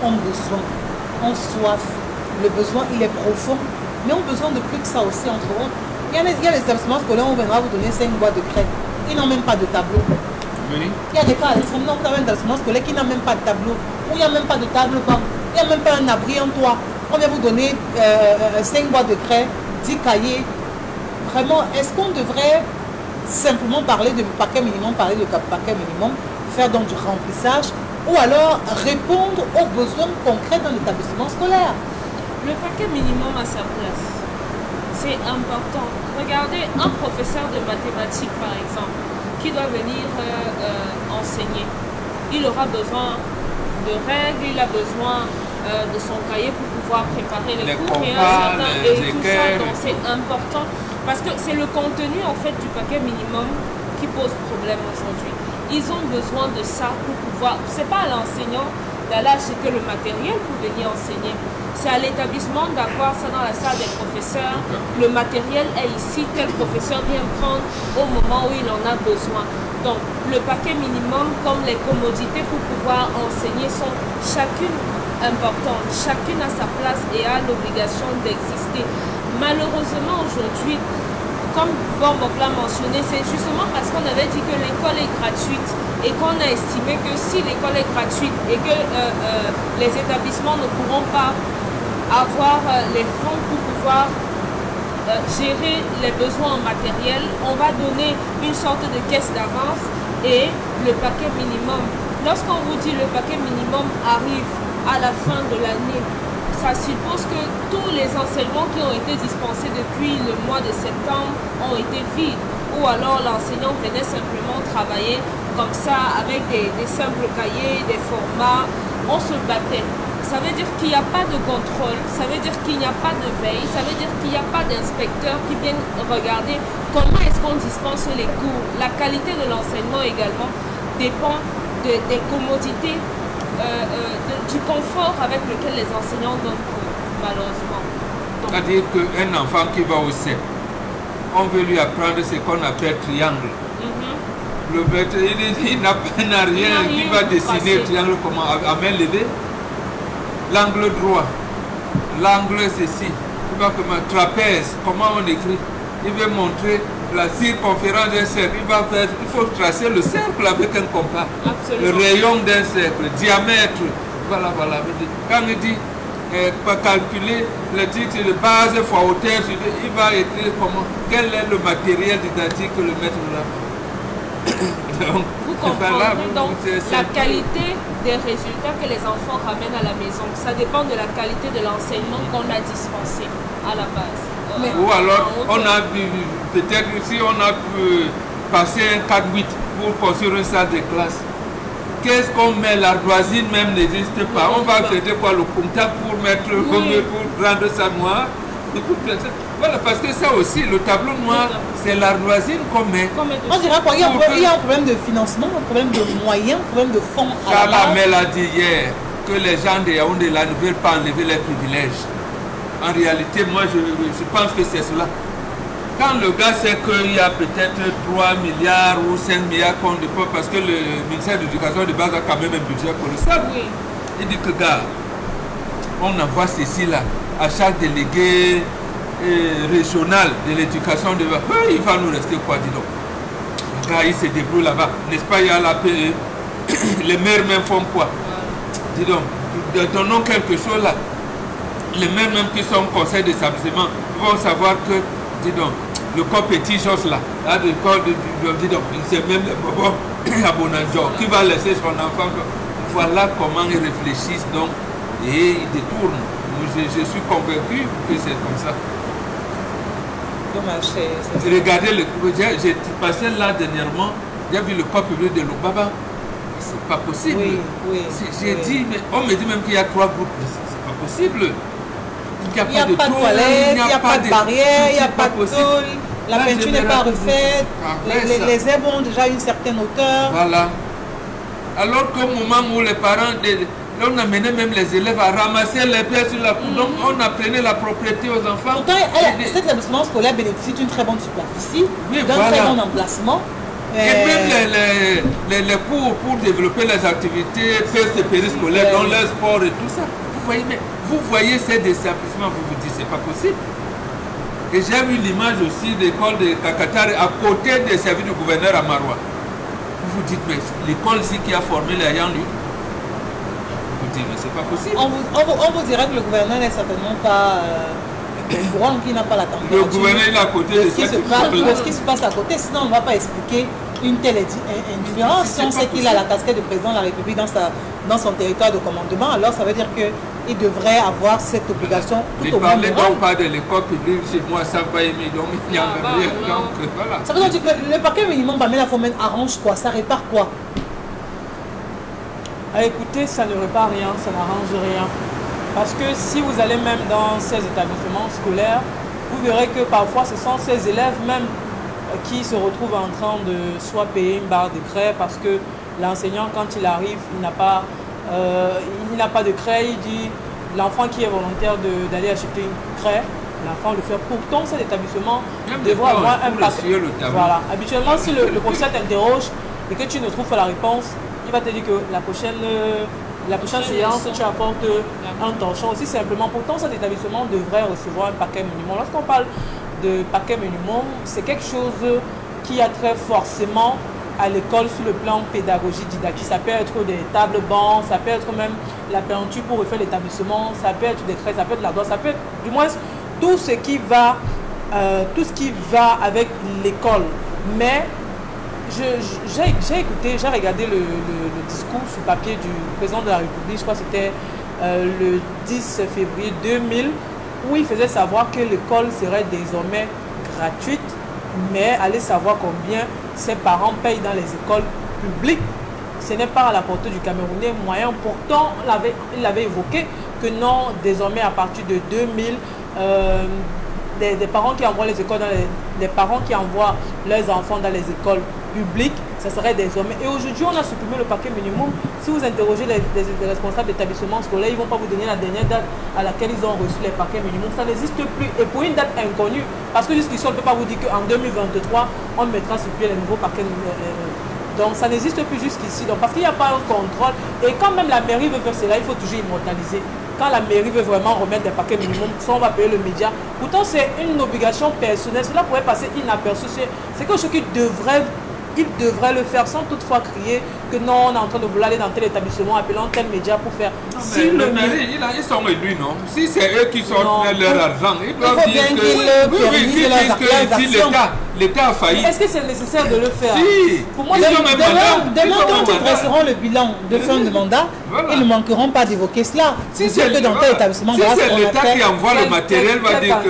Speaker 1: ont besoin, ont soif. Le besoin, il est profond, mais ont besoin de plus que ça aussi, entre autres. Il y a les établissements scolaires où on viendra vous donner 5 boîtes de craie. Ils n'ont même pas de tableau. Oui. Il y a des cas extrêmement dans un établissement scolaire qui n'a même pas de tableau, où il n'y a même pas de table banc, il n'y a même pas un abri en toit. On vient vous donner 5 boîtes de craie, 10 cahiers. Vraiment, est-ce qu'on devrait simplement parler de paquet minimum, faire donc du remplissage, ou alors répondre aux besoins concrets dans l'établissement scolaire?
Speaker 2: Le paquet minimum à sa place, c'est important. Regardez un professeur de mathématiques, par exemple, qui doit venir enseigner. Il aura besoin de règles, il a besoin de son cahier pour pouvoir préparer les cours et tout ça. Donc c'est important parce que c'est le contenu en fait du paquet minimum qui pose problème aujourd'hui. Ils ont besoin de ça pour pouvoir, c'est pas à l'enseignant d'aller acheter le matériel pour venir enseigner. C'est à l'établissement d'avoir ça dans la salle des professeurs. Le matériel est ici, tel professeur vient prendre au moment où il en a besoin. Donc, le paquet minimum, comme les commodités pour pouvoir enseigner, sont chacune importantes. Chacune a sa place et a l'obligation d'exister. Malheureusement, aujourd'hui, comme Bob l'a mentionné, c'est justement parce qu'on avait dit que l'école est gratuite et qu'on a estimé que si l'école est gratuite et que les établissements ne pourront pas avoir les fonds pour pouvoir gérer les besoins en matériel, on va donner une sorte de caisse d'avance et le paquet minimum. Lorsqu'on vous dit le paquet minimum arrive à la fin de l'année, ça suppose que tous les enseignements qui ont été dispensés depuis le mois de septembre ont été vides. Ou alors l'enseignant venait simplement travailler comme ça avec des simples cahiers, des formats. On se battait. Ça veut dire qu'il n'y a pas de contrôle, ça veut dire qu'il n'y a pas de veille, ça veut dire qu'il n'y a pas d'inspecteurs qui viennent regarder comment est-ce qu'on dispense les cours. La qualité de l'enseignement également dépend des commodités, du confort avec lequel les enseignants donnent cours, malheureusement.
Speaker 5: C'est-à-dire qu'un enfant qui va au CEP, on veut lui apprendre ce qu'on appelle triangle. Le maître, il n'a rien, il va dessiner le triangle comment, à main levée. L'angle droit, l'angle ceci, il va comment, trapèze, comment on écrit. Il veut montrer la circonférence d'un cercle, il faut tracer le cercle avec un compas. Le rayon d'un cercle, le diamètre. Voilà. Quand il dit pas calculer le titre de base fois hauteur, il va écrire comment, quel est le matériel didactique que le maître là. Donc,
Speaker 2: vous comprendrez donc la qualité des résultats que les enfants ramènent à la maison. Ça dépend de la qualité de l'enseignement qu'on a dispensé à la base.
Speaker 5: Ou alors, on a peut-être si on a pu passer un 4-8 pour construire une salle de classe. Qu'est-ce qu'on met? L'ardoisine même n'existe pas. On va faire quoi? Le comptable pour mettre pour rendre ça noir. Voilà, parce que ça aussi, le tableau noir, c'est l'ardoisine qu'on met.
Speaker 1: On dirait quoi? Il y a un problème de financement, un problème de moyens, un problème de fonds.
Speaker 5: Carla Mel a dit hier que les gens de Yaoundé là ne veulent pas enlever les privilèges. En réalité, moi, je pense que c'est cela. Quand le gars sait qu'il y a peut-être 3 milliards ou 5 milliards qu'on dépose, parce que le ministère de l'Éducation de base a quand même un budget colossal, il dit que, gars, on envoie ceci là à chaque délégué régional de l'éducation de base. Il va nous rester quoi, dis donc. Le gars, il se débrouille là-bas. N'est-ce pas, il y a la PE. Les maires même font quoi? Dis donc, donnons quelque chose là. Les maires même qui sont au conseil d'établissement vont savoir que, dis donc, le corps petit chose là, le corps dis donc, c'est même le bobo à Bonanjo qui va laisser son enfant. Voilà comment ils réfléchissent donc et ils détournent. Je suis convaincu que c'est comme ça.
Speaker 1: Dommage,
Speaker 5: regardez, j'ai passé là dernièrement, j'ai vu le corps public de l'Obaba. C'est pas possible. J'ai dit, mais on me dit même qu'il y a 3 groupes. C'est pas possible. Il n'y a pas de
Speaker 1: toilettes, il n'y a pas de barrière, il n'y a pas de tôle, la peinture n'est pas refaite, les herbes ont déjà une certaine hauteur.
Speaker 5: Voilà. Alors qu'au moment où les parents, on amenait même les élèves à ramasser les pierres sur la cour, donc on apprenait la propriété aux enfants.
Speaker 1: Pourtant, cet établissement scolaire bénéficie d'une très bonne superficie, d'un très bon emplacement.
Speaker 5: Et même les cours pour développer les activités périscolaires, dans le sport et tout ça. Vous voyez ces établissements, vous vous dites, c'est pas possible. Et j'ai vu l'image aussi de l'école de Kakatare à côté des services du gouverneur à Maroua. Vous vous dites, mais l'école ici qui a formé les Ayants, lui, vous dites, mais c'est pas possible.
Speaker 1: On vous dirait que le gouverneur n'est certainement pas au courant, qu'il n'a pas la température.
Speaker 5: Le gouverneur est à côté de
Speaker 1: ce qui se passe à côté, sinon on ne va pas expliquer une telle influence. Si on sait qu'il a la casquette de président de la République dans son territoire de commandement, alors ça veut dire qu'il devrait avoir cette obligation tout au moins.
Speaker 5: Ne parlez donc pas de l'école publique chez moi, ça va aimer, donc il y a rien. Donc voilà.
Speaker 1: Ça veut dire que le paquet minimum Pamela Fomen arrange quoi? Ça répare quoi?
Speaker 4: Écoutez, ça ne répare rien, ça n'arrange rien. Parce que si vous allez même dans ces établissements scolaires, vous verrez que parfois ce sont ces élèves même qui se retrouvent en train de soit payer une barre de craie parce que l'enseignant, quand il arrive, il n'a pas de craie. Il dit l'enfant qui est volontaire d'aller acheter une craie, l'enfant le fait. Pourtant, cet établissement devrait avoir un paquet. Voilà. Habituellement, si le professeur t'interroge et que tu ne trouves pas la réponse, il va te dire que la prochaine séance, tu apportes un torchon. Aussi simplement, pourtant, cet établissement devrait recevoir un paquet minimum. Lorsqu'on parle de paquet minimum, c'est quelque chose qui a trait forcément à l'école sur le plan pédagogique, didactique. Ça peut être des tables bancs, ça peut être même la peinture pour refaire l'établissement, ça peut être des traits, ça peut être la doigt, ça peut être du moins tout ce qui va avec l'école. Mais j'ai regardé le discours sur papier du président de la République, je crois que c'était le 10 février 2000, où il faisait savoir que l'école serait désormais gratuite, mais allez savoir combien ses parents payent dans les écoles publiques. Ce n'est pas à la portée du Camerounais moyen. Pourtant, il avait évoqué que non, désormais à partir de 2000, des parents qui envoient les parents qui envoient leurs enfants dans les écoles publiques, ça serait désormais. Et aujourd'hui, on a supprimé le paquet minimum. Si vous interrogez les responsables d'établissements scolaires, ils ne vont pas vous donner la dernière date à laquelle ils ont reçu les paquets minimum. Ça n'existe plus. Et pour une date inconnue, parce que jusqu'ici, on ne peut pas vous dire qu'en 2023, on mettra sur pied les nouveaux paquets minimum. Donc ça n'existe plus jusqu'ici. Donc parce qu'il n'y a pas un contrôle. Et quand même la mairie veut faire cela, il faut toujours immortaliser. quand la mairie veut vraiment remettre des paquets minimum, soit on va payer le média. Pourtant, c'est une obligation personnelle. Cela pourrait passer inaperçu. C'est quelque chose qui devrait... Il devrait le faire sans toutefois crier que non, on est en train de vouloir aller dans tel établissement, appelant tel média pour faire.
Speaker 5: Non,
Speaker 4: si
Speaker 5: le mairie, ils sont réduits, non? Si c'est eux qui sortent leur argent, ils doivent dire que l'État a failli.
Speaker 4: Est-ce que c'est nécessaire de le faire?
Speaker 5: Si.
Speaker 1: Pour moi, demain, quand ils dresseront le bilan de fin de mandat, ils ne manqueront pas d'évoquer cela.
Speaker 5: Si c'est
Speaker 1: que dans tel établissement,
Speaker 5: si c'est l'État qui envoie le matériel, va dire que...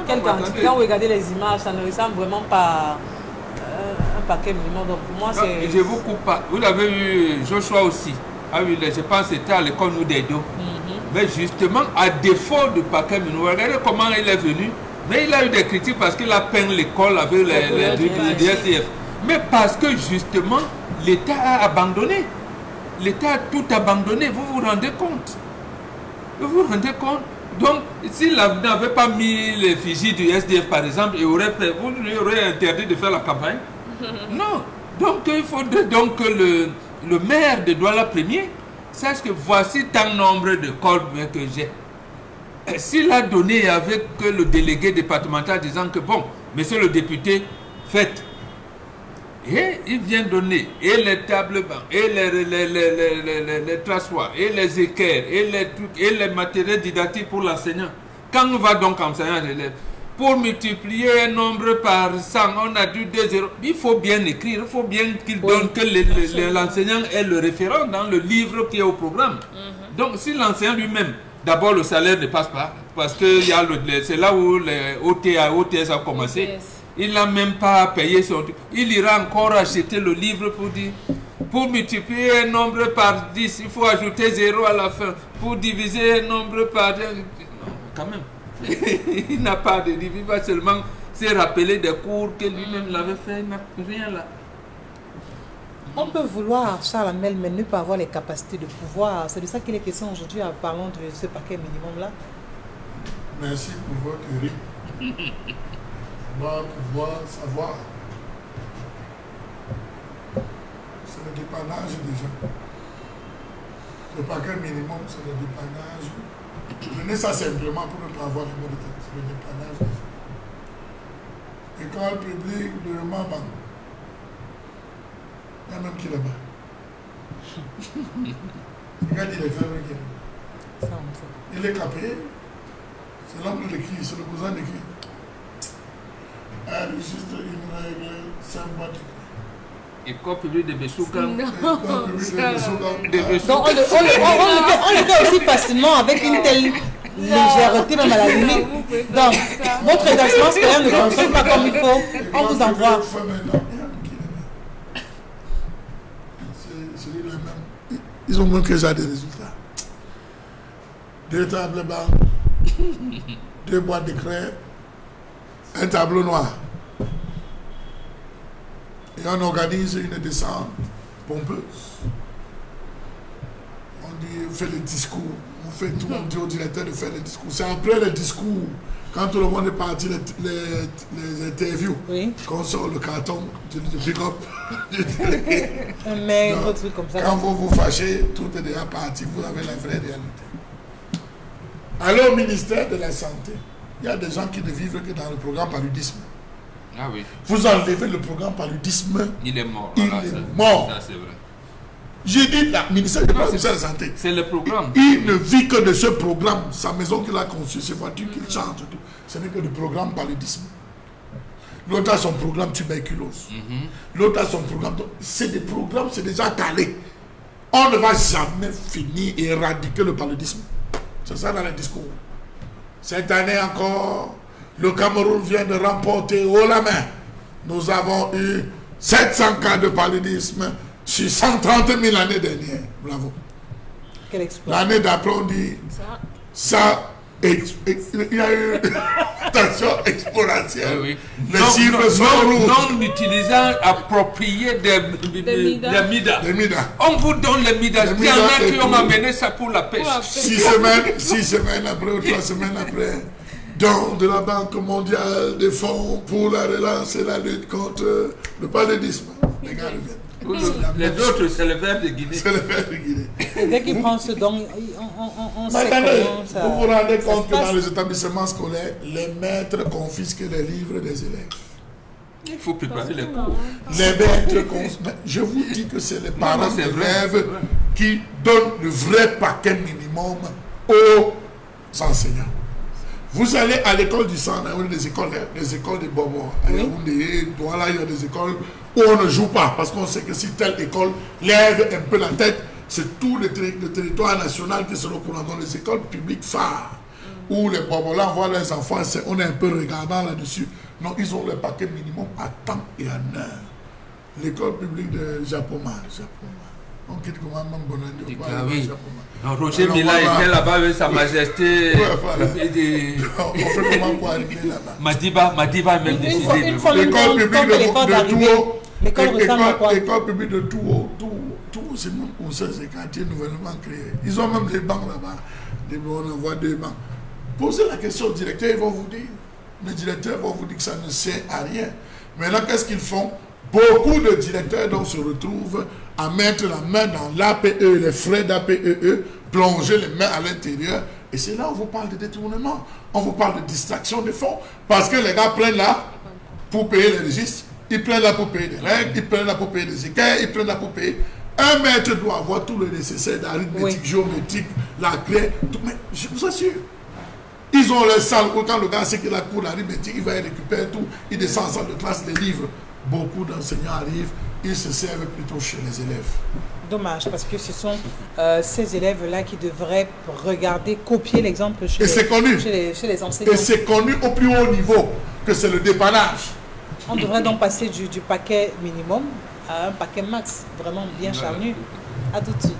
Speaker 4: Quelle quantité? Quand vous regardez les images, ça ne ressemble vraiment pas... paquet minimum. Donc pour moi, c'est...
Speaker 5: Je vous coupe pas. Vous l'avez eu, Joshua aussi. Ah oui, je pense que c'était à l'école nous des dos. Mais justement, à défaut de paquet minimum, regardez comment il est venu. Mais il a eu des critiques parce qu'il a peint l'école avec les DSF. Mais parce que justement, l'État a abandonné. L'État a tout abandonné. Vous vous rendez compte? Vous vous rendez compte? Donc, s'il n'avait pas mis les fusils du SDF, par exemple, vous lui aurez interdit de faire la campagne. Non. Donc, il faudrait donc que le maire de Douala Premier sache que voici tant nombre de codes que j'ai. S'il a donné avec le délégué départemental disant que bon, monsieur le député, faites. Et il vient donner et les tables bancs, et les traçoirs, et les équerres, et les trucs, et les matériels didactiques pour l'enseignant. Quand on va donc enseigner les élèves, pour multiplier un nombre par 100, on a dû 2 zéros. Il faut bien écrire, il faut bien qu'il donne que l'enseignant ait le référent dans le livre qui est au programme. Donc si l'enseignant lui-même, d'abord le salaire ne passe pas, parce que c'est là où les OTS a commencé. Il n'a même pas payé son... Il ira encore acheter le livre pour dire... Pour multiplier un nombre par 10, il faut ajouter 0 à la fin. Pour diviser un nombre par... Non, quand même. Il n'a pas de livre. Il va seulement se rappeler des cours que lui-même l'avait fait. Il n'a rien là.
Speaker 1: On peut vouloir, Charles Amel, mais ne pas avoir les capacités de pouvoir. C'est de ça qu'il est question aujourd'hui en parlant de ce paquet minimum-là.
Speaker 3: Merci pour votre rythme. On doit pouvoir savoir. C'est le dépannage déjà. Le paquet minimum, c'est le dépannage. Prenez ça simplement pour ne pas avoir les mots de tête. C'est le dépannage déjà. École publique de Maman. Il y a même qui là-bas. Regarde, il est fermé qui est là-bas. Il est capé. C'est l'homme de l'écrit, c'est le cousin d'écrit. Elle juste une règle sympathique.
Speaker 5: École publique de Bessouka.
Speaker 1: Donc on le fait aussi facilement avec une telle légèreté, même à la limite. Donc, votre rédaction scolaire ne fonctionne pas comme il faut. On vous envoie.
Speaker 3: Ils ont même déjà des résultats. 2 tables bancs, 2 boîtes de craie, un tableau noir. Et on organise une descente pompeuse. On dit, on fait le discours. On fait tout, on dit au directeur de faire le discours. C'est après le discours, quand tout le monde est parti, les interviews, qu'on sort le carton du pick-up.
Speaker 1: Mais un truc comme ça.
Speaker 3: Quand vous vous fâchez, tout est déjà parti. Vous avez la vraie réalité. Alors, au ministère de la Santé, il y a des gens qui ne vivent que dans le programme paludisme.
Speaker 5: Ah oui.
Speaker 3: Vous enlevez le programme paludisme.
Speaker 5: Il est mort.
Speaker 3: Il est mort.
Speaker 5: Ça, c'est vrai.
Speaker 3: J'ai dit, le ministère de la Santé.
Speaker 5: C'est le programme.
Speaker 3: Il ne vit que de ce programme. Sa maison qu'il a conçue, ses voitures qu'il change. Ce n'est que du programme paludisme. L'autre a son programme tuberculose. L'autre a son programme. C'est des programmes, c'est déjà calé. On ne va jamais finir et éradiquer le paludisme. C'est ça dans le discours. Cette année encore, le Cameroun vient de remporter haut la main. Nous avons eu 700 cas de paludisme sur 130 000 l'année dernière. Bravo.
Speaker 1: Quel exploit.
Speaker 3: L'année d'après, on dit ça. Il y a eu une tension exponentielle.
Speaker 5: Oui.
Speaker 3: Les chiffres sont rouges.
Speaker 5: Non utilisant approprié des mida. On vous donne les mida. Il y en a qui ont amené ça pour la pêche.
Speaker 3: 6 semaines après ou 3 semaines après, don de la Banque mondiale des fonds pour la relance et la lutte contre le paludisme. Les gars reviennent.
Speaker 5: Les autres, c'est le verre de Guinée.
Speaker 3: C'est le verre de Guinée.
Speaker 1: Et dès qu'il prend ce don, on sait comment ça...
Speaker 3: Vous vous rendez compte que dans les établissements scolaires, les maîtres confisquent les livres des élèves.
Speaker 5: Il faut préparer les cours.
Speaker 3: Les maîtres je vous dis que c'est les parents d'élèves qui donnent le vrai paquet minimum aux enseignants. Vous allez à l'école du centre, des écoles de Bobo, il y a des écoles où on ne joue pas, parce qu'on sait que si telle école lève un peu la tête, c'est tout le territoire national qui sera au courant. Dans les écoles publiques phares, où les Bobo là envoient leurs enfants, on est un peu regardant là-dessus. Non, ils ont le paquet minimum à temps et en heure. L'école publique de Japoma. On quitte comment même bonheur de
Speaker 5: oui. Non, Roger Mila était là-bas avec sa majesté.
Speaker 3: On fait comment pour arriver là-bas?
Speaker 5: Madiba a même décidé.
Speaker 3: L'école publique de Touo, c'est même pour ça, c'est quartier nouvellement créé. Ils ont même des bancs là-bas. On envoie des bancs. Posez la question au directeur, ils vont vous dire. Les directeurs vont vous dire que ça ne sert à rien. Maintenant, qu'est-ce qu'ils font? Beaucoup de directeurs donc, se retrouvent à mettre la main dans l'APE, les frais d'APE, plonger les mains à l'intérieur. Et c'est là où on vous parle de détournement. On vous parle de distraction des fonds. Parce que les gars prennent là pour payer les registres, ils prennent là pour payer des règles, ils prennent là pour payer des équerres, ils prennent là pour payer. Un maître doit avoir tout le nécessaire d'arithmétique, géométrique, la clé, tout. Mais je vous assure. Ils ont les salles où quand le gars sait qu'il a cours l'arithmétique, il va y récupérer tout, il descend en salle de classe, les livres. Beaucoup d'enseignants arrivent, ils se servent plutôt chez les élèves.
Speaker 1: Dommage, parce que ce sont ces élèves-là qui devraient regarder, copier l'exemple chez les enseignants.
Speaker 3: Et c'est connu au plus haut niveau que c'est le dépannage.
Speaker 1: On devrait donc passer du paquet minimum à un paquet max, vraiment bien charnu. À tout de suite.